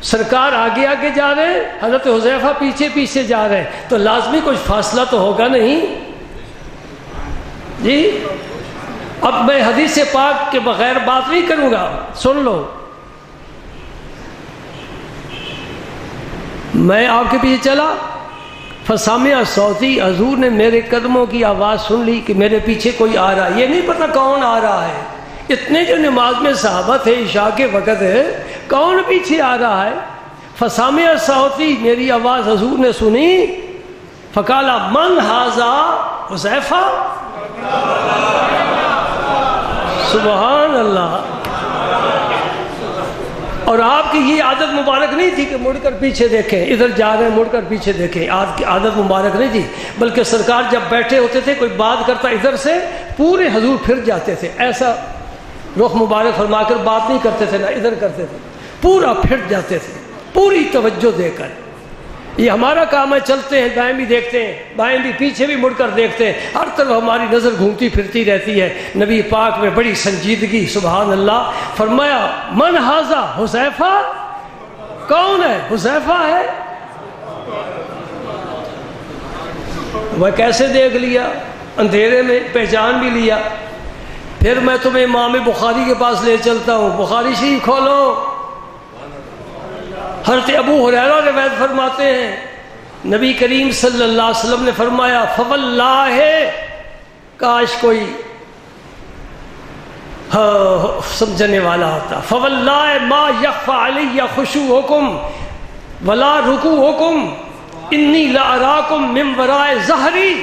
سرکار آگے آگے جا رہے ہیں، حضرت حذیفہ پیچھے پیچھے جا رہے ہیں، تو لازمی کچھ فاصلہ تو ہوگا نہیں جی۔ اب میں حدیث پاک کے بغیر بات نہیں کروں گا، سن لو۔ میں آپ کے پیچھے چلا، فسامع صوتی، حضور نے میرے قدموں کی آواز سن لی کہ میرے پیچھے کوئی آ رہا ہے، یہ نہیں پتا کون آ رہا ہے، اتنے جو نماز میں صحابہ تھے، عشاء کے وقت ہے، کون پیچھے آ رہا ہے؟ فسامع صوتی، میری آواز حضور نے سنی، فقالا من ھذا حذیفہ، سبحان اللہ۔ اور آپ کی یہ عادت مبارک نہیں تھی کہ مڑ کر پیچھے دیکھیں، ادھر جا رہے ہیں مڑ کر پیچھے دیکھیں، آپ کی عادت مبارک نہیں تھی، بلکہ سرکار جب بیٹھے ہوتے تھے کوئی بات کرتا ادھر سے، پورے حضور پھر جاتے تھے، ایسا رخ مبارک فرما کر بات نہیں کرتے تھے، نہ ادھر کرتے تھے، پورا پھر جاتے تھے پوری توجہ دے کر۔ یہ ہمارا کام ہے، چلتے ہیں دائیں بھی دیکھتے ہیں، بائیں بھی، پیچھے بھی مڑ کر دیکھتے ہیں، ہر طرف ہماری نظر گھومتی پھرتی رہتی ہے۔ نبی پاک میں بڑی سنجیدگی، سبحان اللہ، فرمایا من ھذا حذیفہ، کون ہے؟ حذیفہ ہے۔ وہ کیسے دیکھ لیا؟ اندھیرے میں پہچان بھی لیا۔ پھر میں تمہیں امام بخاری کے پاس لے چلتا ہوں، بخاری شریف کھولو۔ حضرت ابو ہریرہ روایت فرماتے ہیں، نبی کریم صلی اللہ علیہ وسلم نے فرمایا فواللہ، کاش کوئی سمجھنے والا ہوتا، فواللہ ما یخفی علی خشوعکم ولا رکوعکم انی لاراکم من وراء ظہری۔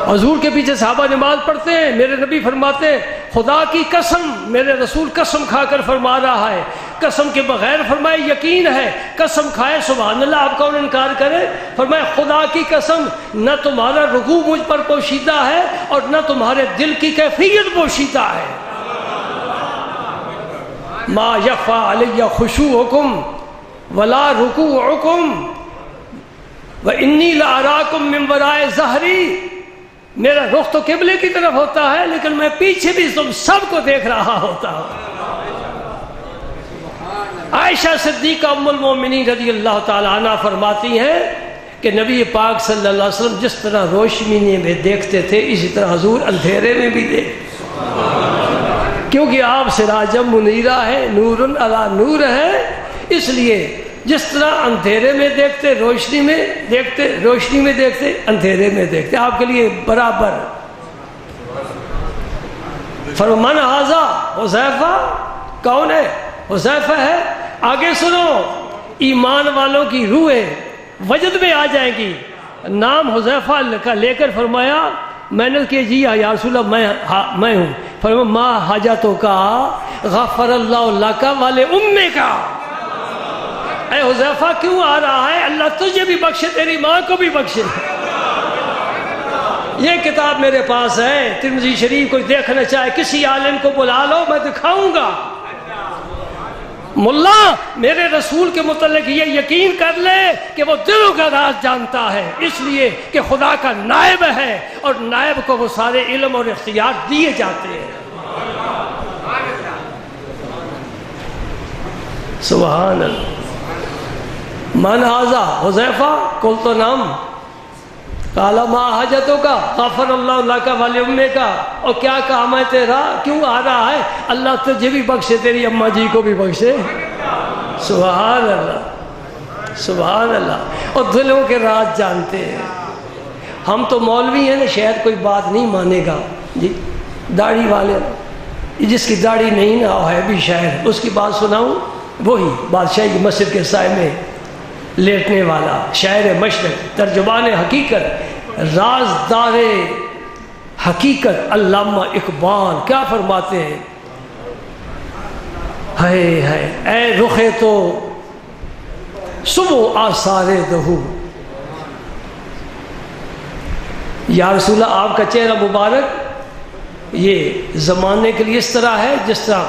حضور کے پیچھے صحابہ نماز پڑھتے ہیں، میرے نبی فرماتے ہیں خدا کی قسم، میرے رسول قسم کھا کر فرما رہا ہے، قسم کے بغیر فرمائے یقین ہے، قسم کھائے سبحان اللہ، آپ کون انکار کرے؟ فرمائے خدا کی قسم، نہ تمہارا رکوع مجھ پر پوشیدہ ہے اور نہ تمہارے دل کی کیفیت پوشیدہ ہے۔ ما یخفی علی خشوعکم ولا رکوعکم وانی لاراکم من وراء ظہری۔ میرا رخ تو قبلے کی طرف ہوتا ہے، لیکن میں پیچھے بھی تم سب کو دیکھ رہا ہوتا ہوں۔ عائشہ صدیقہ ام المومنین رضی اللہ تعالی عنہ فرماتی ہیں کہ نبی پاک صلی اللہ علیہ وسلم جس طرح روشنی میں دیکھتے تھے، اسی طرح حضور اندھیرے میں بھی دیکھتے، کیونکہ آپ سراجم منیرہ ہے، نور علی نور ہے، اس لیے جس طرح اندھیرے میں دیکھتے، روشنی میں دیکھتے، روشنی میں دیکھتے، اندھیرے میں دیکھتے، آپ کے لیے برابر۔ فرمان ھذا حذیفہ، کون ہے؟ حذیفہ ہے۔ آگے سنو، ایمان والوں کی روحیں وجد میں آ جائیں گی۔ نام حذیفہ کا لے کر فرمایا، میں نے کہا جی یا رسول اللہ میں ہوں۔ فرمایا ما حاجتوں کا غفر اللہ لک والے امے کا، اے حذیفہ کیوں آ رہا ہے؟ اللہ تجھے بھی بخشے، تیری ماں کو بھی بخشے۔ یہ کتاب میرے پاس ہے، ترمذی شریف کوئی دیکھنا چاہے کسی عالم کو بلا لو، میں دکھاؤں گا۔ ملا میرے رسول کے متعلق یہ یقین کر لے کہ وہ دلوں کا راز جانتا ہے، اس لیے کہ خدا کا نائب ہے، اور نائب کو وہ سارے علم اور اختیار دیے جاتے ہیں۔ سبحان اللہ۔ من ھذا حذیفہ قلت نعم قال ما حاجتک غفر اللہ لک ولأمک، اور کیا کام ہے تیرا، کیوں آ رہا ہے؟ اللہ تجھے بھی بخشے، تیری اماں جی کو بھی بخشے۔ سبحان اللہ سبحان اللہ۔ اور دلوں کے راز جانتے ہیں۔ ہم تو مولوی ہیں نا، شاید کوئی بات نہیں مانے گا جی، داڑھی والے جس کی داڑھی نہیں نہ ہے بھی شاعر، اس کی بات سناؤں، وہی بادشاہی کی مسجد کے سائے میں لیٹنے والا شاعر مشرق، ترجمان حقیقت، رازدار حقیقت علامہ اقبال کیا فرماتے ہیں؟ ہائے ہائے اے رخے تو صبح آثار دہو، یا رسول اللہ آپ کا چہرہ مبارک یہ زمانے کے لیے اس طرح ہے جس طرح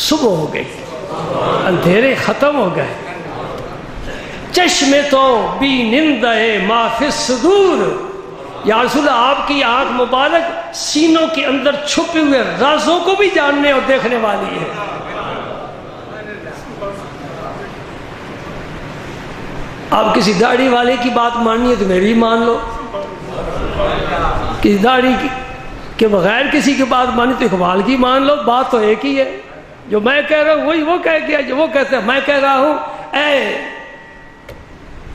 صبح ہو گئی، اندھیرے ختم ہو گئے، چشم تو بی نندہ ما فی الصدور، یا رسول اللہ آپ کی آنکھ مبارک سینوں کے اندر چھپے ہوئے رازوں کو بھی جاننے اور دیکھنے والی ہے۔ آپ کسی داڑھی والے کی بات ماننی ہے تو میری مان لو، کسی داڑھی کے بغیر کسی کی بات مانی تو اقبال کی مان لو، بات تو ایک ہی ہے، جو میں کہہ رہا ہوں وہی وہ کہہ گیا، جو وہ کہتے ہیں میں کہہ رہا ہوں۔ اے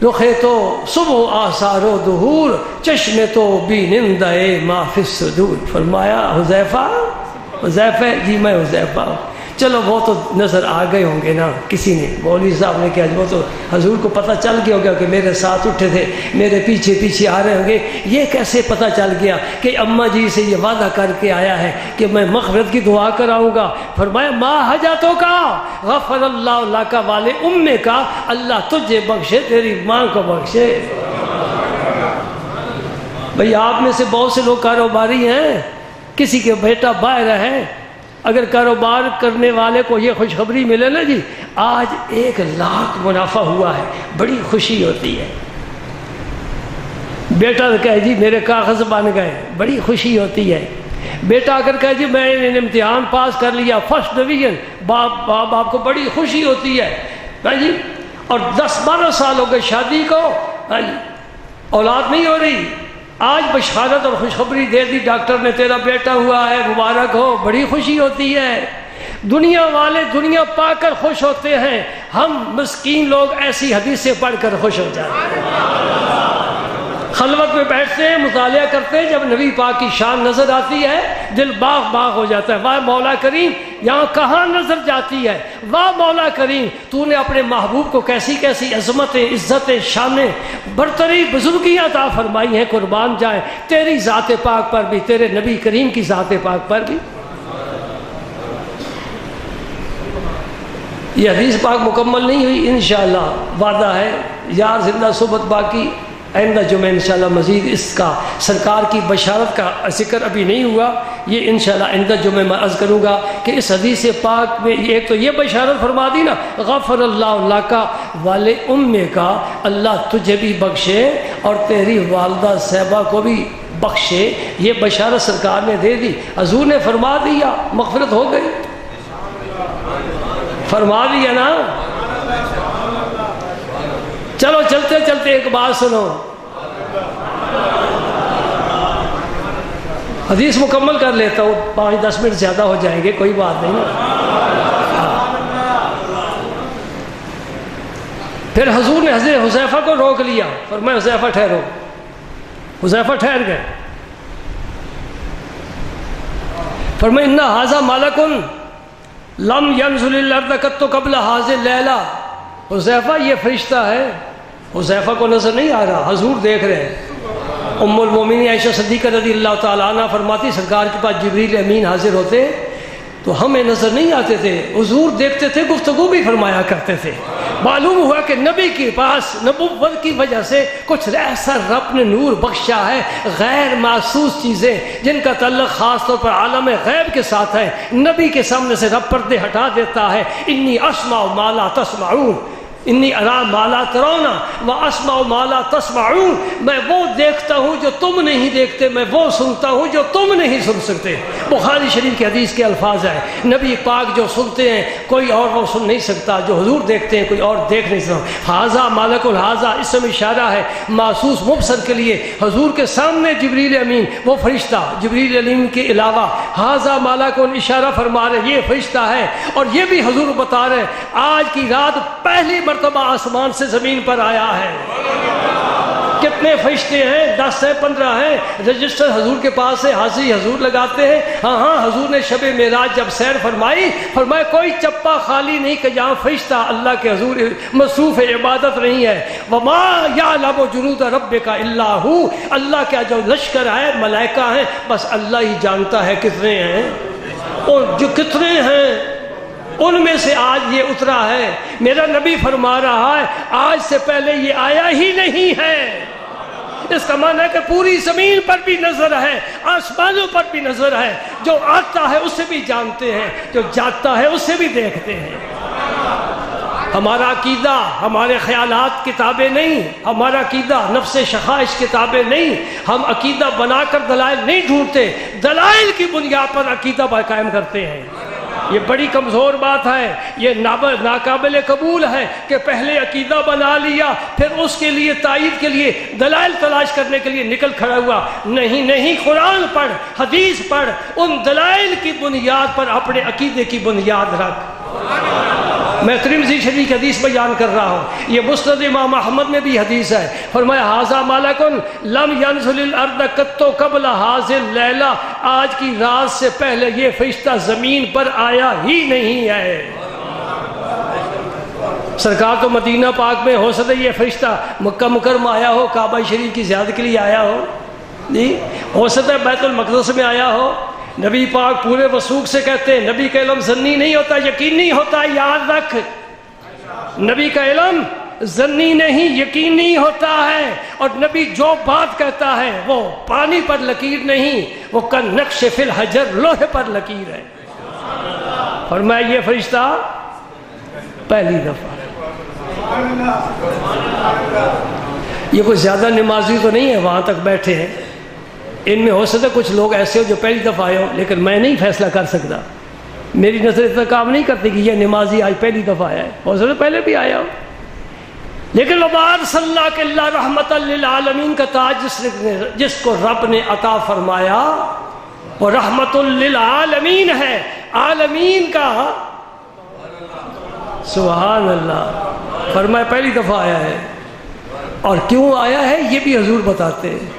رخے تو صبح آثار و ظہور، چشم تو بی نندہ ما فی الصدور، فرمایا حذیفہ جی میں حذیفہ ہوں۔ چلو وہ تو نظر آ گئے ہوں گے نا، کسی نے مولوی صاحب نے کہا وہ تو حضور کو پتہ چل گیا ہوگا کہ میرے ساتھ اٹھے تھے، میرے پیچھے پیچھے آ رہے ہوں گے، یہ کیسے پتہ چل گیا کہ اماں جی سے یہ وعدہ کر کے آیا ہے کہ میں مغفرت کی دعا کراؤں گا؟ فرمایا ما حاجتوں کا غفر اللہ لک ولأمک، اللہ تجھے بخشے تیری ماں کو بخشے۔ بھئی آپ میں سے بہت سے لوگ کاروباری ہیں، کسی کے بیٹا باہر ہے، اگر کاروبار کرنے والے کو یہ خوشخبری ملے نا جی آج 1,00,000 منافع ہوا ہے، بڑی خوشی ہوتی ہے۔ بیٹا کہے جی میرے کاغذ بن گئے، بڑی خوشی ہوتی ہے۔ بیٹا اگر کہے جی میں نے امتحان پاس کر لیا فرسٹ ڈویژن، باپ کو بڑی خوشی ہوتی ہے جی۔ اور 10-12 سال ہو گئے شادی کو، اولاد نہیں ہو رہی، آج بشارت اور خوشخبری دے دی ڈاکٹر نے تیرا بیٹا ہوا ہے، مبارک ہو، بڑی خوشی ہوتی ہے۔ دنیا والے دنیا پا کر خوش ہوتے ہیں، ہم مسکین لوگ ایسی حدیثیں پڑھ کر خوش ہو جاتے ہیں۔ خلوت میں بیٹھتے ہیں، مطالعہ کرتے ہیں، جب نبی پاک کی شان نظر آتی ہے دل باغ باغ ہو جاتا ہے۔ واہ مولا کریم یہاں کہاں نظر جاتی ہے، واہ مولا کریم تو نے اپنے محبوب کو کیسی کیسی عظمتیں، عزتیں، شانیں، برتری، بزرگیاں عطا فرمائی ہیں، قربان جائیں تیری ذات پاک پر بھی، تیرے نبی کریم کی ذات پاک پر بھی۔ یہ حدیث پاک مکمل نہیں ہوئی، انشاءاللہ وعدہ ہے یار زندہ صحبت باقی، آئندہ جمعہ انشاءاللہ مزید اس کا سرکار کی بشارت کا ذکر ابھی نہیں ہوا، یہ انشاءاللہ آئندہ جمعہ میں عرض کروں گا کہ اس حدیث پاک میں ایک تو یہ بشارت فرما دی نا غفر اللہ لک ولأمک، اللہ تجھے بھی بخشے اور تیری والدہ صاحبہ کو بھی بخشے، یہ بشارت سرکار نے دے دی، حضور نے فرما دیا، مغفرت ہو گئی، فرما دیا نا۔ چلو چلتے چلتے ایک بات سنو، حدیث مکمل کر لیتا ہوں، 5-10 منٹ زیادہ ہو جائیں گے، کوئی بات نہیں نا۔ پھر حضور نے حضرت حذیفہ کو روک لیا، فرمایا حذیفہ ٹھہرو، حذیفہ ٹھہر گئے، فرمایا ان ھذا ملک لم ينزل الارض قط قبل هذه الليلہ، حذیفہ یہ فرشتہ ہے، حذیفہ کو نظر نہیں آ رہا، حضور دیکھ رہے ہیں۔ ام المومنین عائشہ صدیقہ رضی اللہ تعالیٰ عنہ فرماتی سرکار کے پاس جبریل امین حاضر ہوتے تو ہمیں نظر نہیں آتے تھے، حضور دیکھتے تھے، گفتگو بھی فرمایا کرتے تھے، معلوم ہوا کہ نبی کے پاس نبوت کی وجہ سے کچھ ایسا رب نے نور بخشا ہے، غیر محسوس چیزیں جن کا تعلق خاص طور پر عالم غیب کے ساتھ ہے، نبی کے سامنے سے رب پردے ہٹا دیتا ہے۔ انی اسمع ما لا تسمعون، انی ارا ما لا ترون واسمع ما لا تسمعون، میں وہ دیکھتا ہوں جو تم نہیں دیکھتے، میں وہ سنتا ہوں جو تم نہیں سن سکتے۔ بخاری شریف کی حدیث کے الفاظ ہیں، نبی پاک جو سنتے ہیں کوئی اور وہ سن نہیں سکتا، جو حضور دیکھتے ہیں کوئی اور دیکھ نہیں سکتا۔ ھذا ملک الھذا، اس میں اشارہ ہے محسوس مبصر کے لیے۔ حضور کے سامنے جبریل امین وہ فرشتہ، جبریل امین کے علاوہ ھذا ملک، اشارہ فرما رہے یہ فرشتہ ہے، اور یہ بھی حضور بتا رہے آج کی رات پہلی مرتبہ آسمان سے زمین پر آیا ہے۔ کتنے فرشتے ہیں؟ 10 ہیں، 15 ہیں، رجسٹر حضور کے پاس ہے، حاضری حضور لگاتے ہیں۔ ہاں حضور نے شب معراج جب سیر فرمائی، فرمایا کوئی چپا خالی نہیں کہ جہاں فرشتہ اللہ کے حضور مصروف عبادت نہیں ہے۔ وما یعلم جنود ربک الا ھو، اللہ کا جو لشکر ہے ملائکہ ہیں بس اللہ ہی جانتا ہے کتنے ہیں، اور جو کتنے ہیں ان میں سے آج یہ اترا ہے۔ میرا نبی فرما رہا ہے آج سے پہلے یہ آیا ہی نہیں ہے۔ اس کا معنی ہے کہ پوری زمین پر بھی نظر ہے، آسمانوں پر بھی نظر ہے، جو آتا ہے اسے بھی جانتے ہیں، جو جاتا ہے اسے بھی دیکھتے ہیں۔ ہمارا عقیدہ، ہمارے خیالات کتابیں نہیں، ہمارا عقیدہ نفس شخائش کتابیں نہیں، ہم عقیدہ بنا کر دلائل نہیں ڈھونڈتے، دلائل کی بنیاد پر عقیدہ قائم کرتے ہیں۔ یہ بڑی کمزور بات ہے، یہ ناقابل قبول ہے کہ پہلے عقیدہ بنا لیا پھر اس کے لیے تائید کے لیے دلائل تلاش کرنے کے لیے نکل کھڑا ہوا۔ نہیں، قرآن پڑھ، حدیث پڑھ، ان دلائل کی بنیاد پر اپنے عقیدے کی بنیاد رکھ۔ میں ترمذی شریف کی حدیث بیان کر رہا ہوں، یہ مسند امام احمد میں بھی حدیث ہے۔ فرمایا ھذا ملک لم ينزل الارض قط قبل ھذا اللیلہ، آج کی رات سے پہلے یہ فرشتہ زمین پر آیا ہی نہیں ہے۔ سرکار تو مدینہ پاک میں، ہو سکتا ہے یہ فرشتہ مکہ مکرمہ آیا ہو، کعبہ شریف کی زیارت کے لیے آیا ہو، جی ہو سکتا ہے بیت المقدس میں آیا ہو۔ نبی پاک پورے وثوق سے کہتے ہیں نبی کا علم ظنی نہیں ہوتا، یقینی ہوتا ہے، یاد رکھ، نبی کا علم ظنی نہیں یقینی ہوتا ہے، اور نبی جو بات کہتا ہے وہ پانی پر لکیر نہیں، وہ کالنقش فی الحجر، لوہے پر لکیر ہے۔ فرمایا یہ فرشتہ پہلی دفعہ، یہ کوئی زیادہ نمازی تو نہیں ہے وہاں تک بیٹھے ہیں، ان میں ہو سکتا کچھ لوگ ایسے ہو جو پہلی دفعہ آئے ہو، لیکن میں نہیں فیصلہ کر سکتا، میری نظر اتنا کام نہیں کرتی کہ یہ نمازی آج پہلی دفعہ آیا ہے، ہو سکتا پہلے بھی آیا ہو۔ لیکن وبار صلی اللہ کے اللہ رحمت للعالمین کا تاج جس کو رب نے عطا فرمایا وہ رحمت للعالمین ہے، عالمین کا، سبحان اللہ۔ فرمایا پہلی دفعہ آیا ہے، اور کیوں آیا ہے یہ بھی حضور بتاتے ہیں،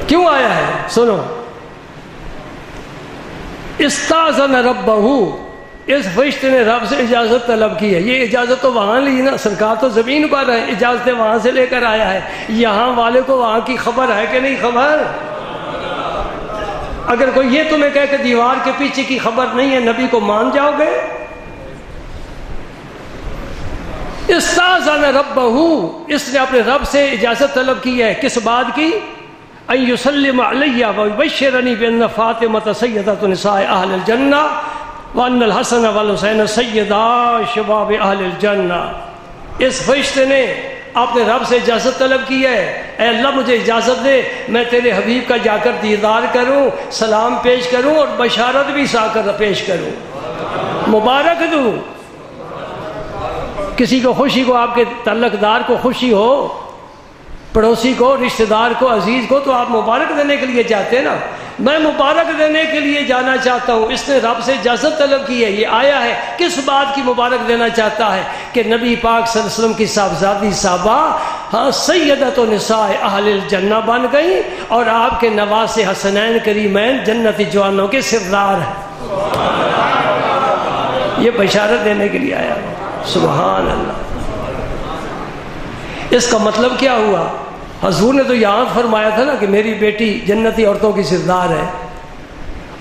کیوں آیا ہے سنو۔ استاذن ربہ، اس فرشتے نے رب سے اجازت طلب کی ہے۔ یہ اجازت تو وہاں لی نا، سرکار تو زمین پر ہے، اجازتیں وہاں سے لے کر آیا ہے، یہاں والے کو وہاں کی خبر ہے کہ نہیں خبر؟ اگر کوئی یہ تمہیں کہے کہ دیوار کے پیچھے کی خبر نہیں ہے، نبی کو مان جاؤ گے؟ استاذن ربہ، اس نے اپنے رب سے اجازت طلب کی ہے، کس بات کی؟ ان یسلم علی ویبشرنی بان فاطمہ سیدۃ نساء اہل الجنہ وان الحسن والحسین سیدا شباب اہل الجنہ۔ اس فرشتے نے اپنے رب سے اجازت طلب کی ہے، اے اللہ مجھے اجازت دے میں تیرے حبیب کا جا کر دیدار کروں، سلام پیش کروں اور بشارت بھی سا کر پیش کروں، مبارک دوں۔ کسی کو خوشی کو، آپ کے تعلق دار کو خوشی ہو، پڑوسی کو، رشتہ دار کو، عزیز کو، تو آپ مبارک دینے کے لیے جاتے ہیں نا۔ میں مبارک دینے کے لیے جانا چاہتا ہوں، اس نے رب سے اجازت طلب کی ہے، یہ آیا ہے کس بات کی مبارک دینا چاہتا ہے کہ نبی پاک صلی اللہ علیہ وسلم کی صاحبزادی صحابہ سیدۃ نساء اہل الجنہ بن گئی، اور آپ کے نواسے حسنین کریمین جنتی جوانوں کے سردار ہیں۔ یہ بشارت دینے کے لیے آیا، سبحان اللہ۔ اس کا مطلب کیا ہوا؟ حضور نے تو یہاں فرمایا تھا نا کہ میری بیٹی جنتی عورتوں کی سردار ہے،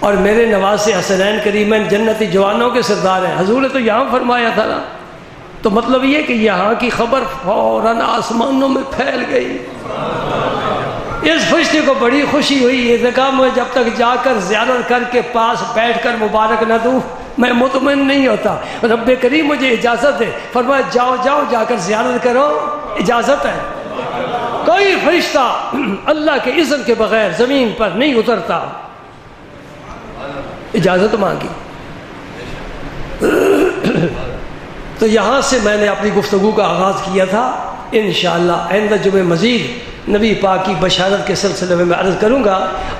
اور میرے نواسے حسنین کریمین جنتی جوانوں کے سردار ہیں. حضور نے تو یہاں فرمایا تھا نا. تو مطلب یہ کہ یہاں کی خبر فوراً آسمانوں میں پھیل گئی. اس فرشتے کو بڑی خوشی ہوئی. یہ کہا میں جب تک جا کر زیارت کر کے پاس بیٹھ کر مبارک نہ دوں میں مطمئن نہیں ہوتا. رب کریم مجھے اجازت دے. فرمایا جاؤ جاؤ جا کر زیارت کرو, اجازت ہے. کوئی فرشتہ اللہ کے اذن کے بغیر زمین پر نہیں اترتا. اجازت مانگی. تو یہاں سے میں نے اپنی گفتگو کا آغاز کیا تھا. انشاءاللہ آئندہ جمعے مزید نبی پاک کی بشارت کے سلسلے میں عرض کروں گا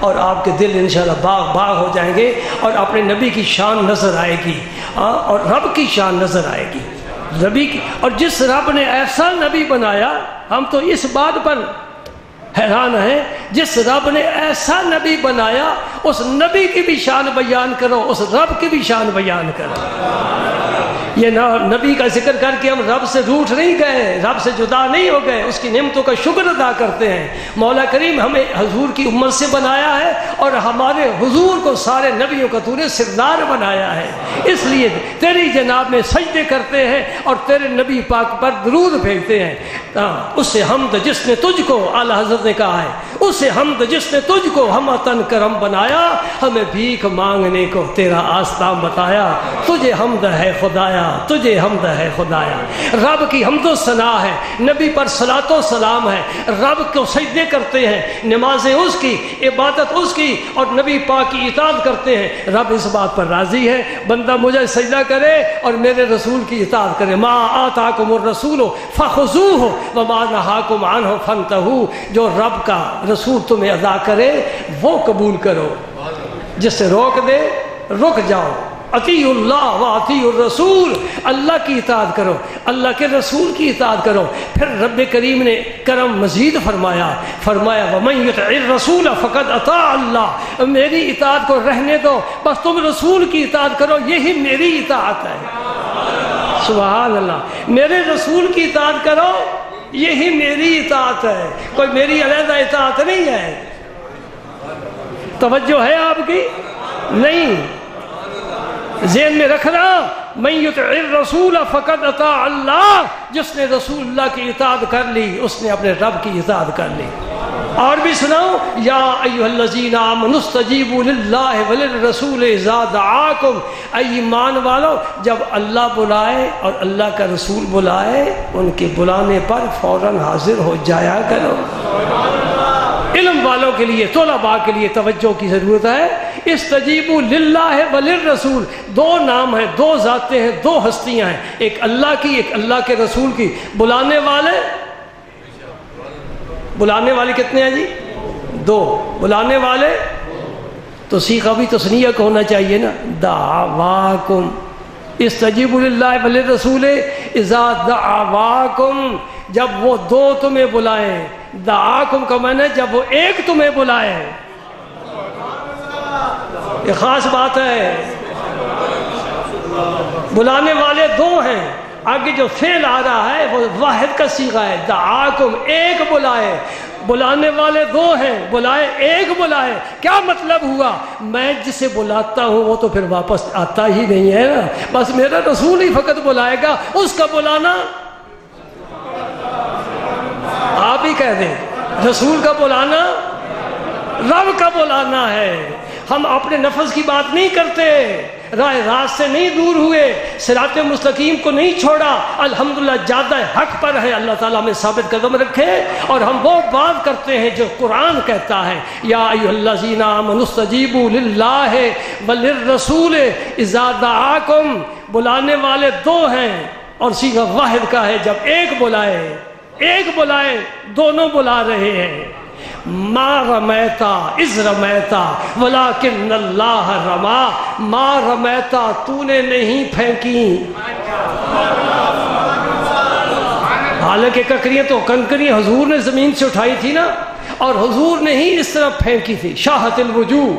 اور آپ کے دل انشاءاللہ باغ باغ ہو جائیں گے اور اپنے نبی کی شان نظر آئے گی اور رب کی شان نظر آئے گی. نبی کی, اور جس رب نے ایسا نبی بنایا, ہم تو اس بات پر حیران ہیں, جس رب نے ایسا نبی بنایا اس نبی کی بھی شان بیان کرو, اس رب کی بھی شان بیان کرو. یہ نبی کا ذکر کر کے ہم رب سے روٹھ نہیں گئے, رب سے جدا نہیں ہو گئے, اس کی نعمتوں کا شکر ادا کرتے ہیں. مولا کریم ہمیں حضور کی امت سے بنایا ہے اور ہمارے حضور کو سارے نبیوں کا تو نے سردار بنایا ہے. اس لیے تیری جناب میں سجدے کرتے ہیں اور تیرے نبی پاک پر درود بھیجتے ہیں. اس سے حمد جس نے تجھ کو, اعلیٰ حضرت نے کہا ہے, اس سے حمد جس نے تجھ کو ہمتن کرم بنایا, ہمیں بھیک مانگنے کو تیرا آستان بتایا. تجھے حمد ہے خدایا, تجھے حمد ہے خدایا. رب کی حمد و ثنا ہے, نبی پر صلاۃ و سلام ہے, رب کو سجدے کرتے ہیں, نمازیں اس کی, عبادت اس کی اور نبی پاک کی اطاعت کرتے ہیں. رب اس بات پر راضی ہے بندہ مجھے سجدہ کرے اور میرے رسول کی اطاعت کرے. ما آتاکم الرسول فخذوہ وما نہاکم عنہ فانتہوا. جو رب کا رسول تمہیں ادا کرے وہ قبول کرو, جس سے روک دے رک جاؤ. اطیعوا اللہ و اطیعوا الرسول, اللہ کی اطاعت کرو, اللہ کے رسول کی اطاعت کرو. پھر رب کریم نے کرم مزید فرمایا وَمَن يُطِعِ الرَّسُولَ فَقَدْ أَطَاعَ اللَّهَ. میری اطاعت کو رہنے دو, بس تم رسول کی اطاعت کرو, یہی میری اطاعت ہے. سبحان اللہ. میرے رسول کی اطاعت کرو, یہی میری اطاعت ہے, کوئی میری علیحدہ اطاعت نہیں ہے. توجہ ہے آپ کی؟ نہیں. ذہن میں رکھنا, من یطع الرسول فقد اطاع اللہ. جس نے رسول اللہ کی اطاعت کر لی اس نے اپنے رب کی اطاعت کر لی. اور بھی سناؤ, یا ایھا الذین آمنوا استجیبوا للہ وللرسول اذا دعاکم. اے ایمان والو, جب اللہ بلائے اور اللہ کا رسول بلائے ان کے بلانے پر فوراً حاضر ہو جایا کرو. علم والوں کے لیے, طلباء کے لیے توجہ کی ضرورت ہے. استجیبوا للہ وللرسول, دو نام ہیں, دو ذاتیں ہیں, دو ہستیاں ہیں, ایک اللہ کی ایک اللہ کے رسول کی. بلانے والے کتنے ہیں جی؟ دو. بلانے والے تو سیکھا بھی تسنیہ کو ہونا چاہیے نا. دعواکم استجیبوا للہ وللرسول اذا دعواکم, جب وہ دو تمہیں بلائیں. دعاکم کا معنی جب وہ ایک تمہیں بلائے. یہ خاص بات ہے. بلانے والے دو ہیں, آگے جو فعل آ رہا ہے وہ واحد کا صیغہ ہے. دعاکم, ایک بلائے. بلانے والے دو ہیں, بلائے ایک بلائے. کیا مطلب ہوا؟ میں جسے بلاتا ہوں وہ تو پھر واپس آتا ہی نہیں ہے نا, بس میرا رسول ہی فقط بلائے گا. اس کا بلانا آپ ہی کہہ دیں, رسول کا بلانا رب کا بلانا ہے. ہم اپنے نفس کی بات نہیں کرتے, راہ راست سے نہیں دور ہوئے, صراط مستقیم کو نہیں چھوڑا. الحمدللہ جادہ حق پر ہے, اللہ تعالیٰ ہمیں ثابت قدم رکھے. اور ہم وہ بات کرتے ہیں جو قرآن کہتا ہے, یا ایھا الذین آمنوا استجیبوا للہ وللرسول اذا دعاکم. بلانے والے دو ہیں اور صیغہ واحد کا ہے. جب ایک بلائے دونوں بلا رہے ہیں. ما رمیتا اذ رمیتا ولکن اللہ رما. ما رمیتا, تو نے نہیں پھینکی. حالانکہ کنکریاں حضور نے زمین سے اٹھائی تھی نا, اور حضور نے ہی اس طرح پھینکی تھی. شاہت الوجوہ,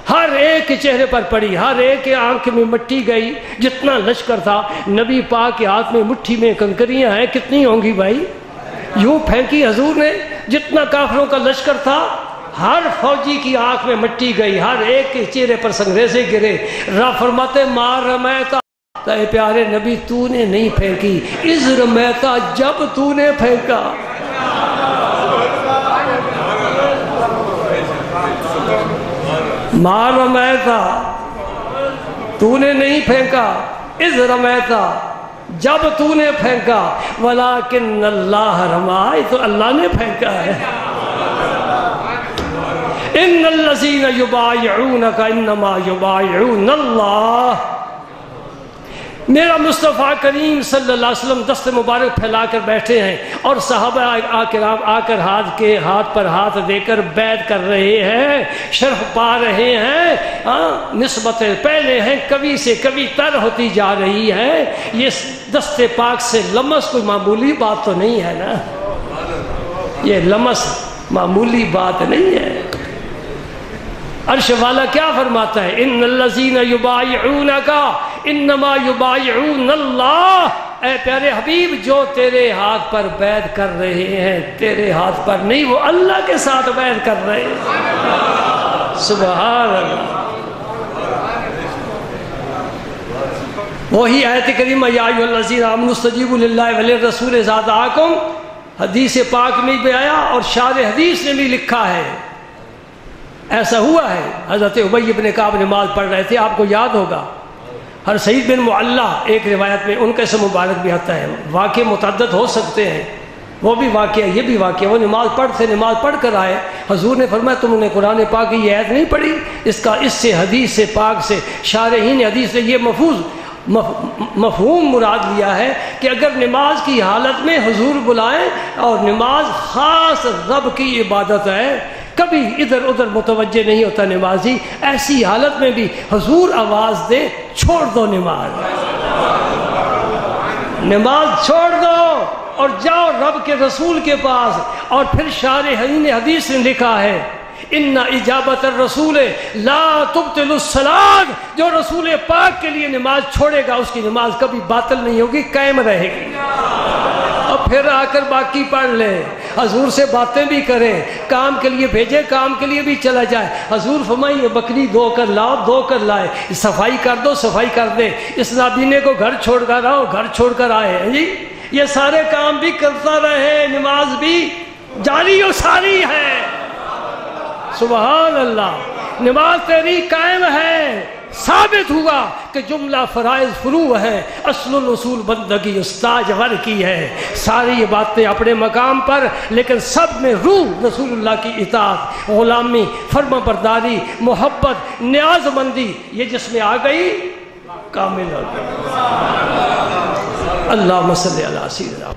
ہر ایک کے چہرے پر پڑی, ہر ایک کے آنکھ میں مٹی گئی. جتنا لشکر تھا, نبی پاک کے ہاتھ میں مٹھی میں کنکریاں ہیں, کتنی ہوں گی بھائی؟ یوں پھینکی حضور نے. جتنا کافروں کا لشکر تھا ہر فوجی کی آنکھ میں مٹی گئی، ہر ایک کے چہرے پر سنگریزے گرے۔ رب فرماتے مار رمیتا، اے پیارے نبی تو نے نہیں پھینکی، از رمیتا جب تو نے پھینکا۔ مار رمیتا تو نے نہیں پھینکا، از رمیتا جب تو نے پھینکا، ولیکن اللہ رما، تو اللہ نے پھینکا ہے۔ ان الذین یبایعونک انما یبایعون اللہ۔ میرا مصطفیٰ کریم صلی اللہ علیہ وسلم دست مبارک پھیلا کر بیٹھے ہیں اور صحابہ آ کر ہاتھ پر ہاتھ دے کر بیعت کر رہے ہیں، شرف پا رہے ہیں، نسبتیں پہلے ہیں کبھی سے کبھی تر ہوتی جا رہی ہے۔ یہ دست پاک سے لمس کوئی معمولی بات تو نہیں ہے نا، یہ لمس معمولی بات نہیں ہے۔ عرش والا کیا فرماتا ہے؟ ان الذین یبایعونک انما یبایعون اللہ۔ اے پیارے حبیب جو تیرے ہاتھ پر بیعت کر رہے ہیں تیرے ہاتھ پر نہیں، وہ اللہ کے ساتھ بیعت کر رہے ہیں۔ سبحان اللہ۔ وہی آیت کریمہ یا ایھا الذین آمنوا استجیبوا للہ وللرسول اذا دعاکم، حدیث پاک میں بھی آیا اور شارح حدیث نے بھی لکھا ہے، ایسا ہوا ہے۔ حضرت ابی بن کعب نماز پڑھ رہے تھے، آپ کو یاد ہوگا، ہر سعید بن معلّہ ایک روایت میں ان کا اسم مبارک بھی آتا ہے، واقع متعدد ہو سکتے ہیں، وہ بھی واقعہ یہ بھی واقعہ، وہ نماز پڑھ کر آئے، حضور نے فرمایا تم نے قرآن پاک کی یہ آیت نہیں پڑھی؟ اس سے حدیث سے پاک سے شارحین حدیث نے یہ مفہوم مراد لیا ہے کہ اگر نماز کی حالت میں حضور بلائیں، اور نماز خاص رب کی عبادت ہے، کبھی ادھر ادھر متوجہ نہیں ہوتا نمازی، ایسی حالت میں بھی حضور آواز دے چھوڑ دو نماز چھوڑ دو اور جاؤ رب کے رسول کے پاس۔ اور پھر شارحین حدیث نے لکھا ہے ان اجابت الرسول لا تبطل الصلاۃ، جو رسول پاک کے لیے نماز چھوڑے گا اس کی نماز کبھی باطل نہیں ہوگی، قائم رہے گی۔ اور پھر آ کر باقی پڑھ لے، حضور سے باتیں بھی کریں، کام کے لیے بھیجے، کام کے لیے بھی چلا جائے۔ حضور فرمائے یہ بکری دھو کر لاؤ، دھو کر لائے، صفائی کر دو، صفائی کر دے، اس نابینے کو گھر چھوڑ کر آؤ، گھر چھوڑ کر آئے جی، یہ سارے کام بھی کرتا رہے، نماز بھی جاری و ساری ہے۔ سبحان اللہ، نماز تیری قائم ہے۔ ثابت ہوا کہ جملہ فرائض فروع ہے، اصل الاصول بندگی استاجور کی ہے۔ ساری یہ باتیں اپنے مقام پر، لیکن سب میں روح رسول اللہ کی اطاعت، غلامی، فرما برداری، محبت، نیاز مندی، یہ جس میں آ گئی کامل ہو گئی۔ اللہم صلی علی سیدنا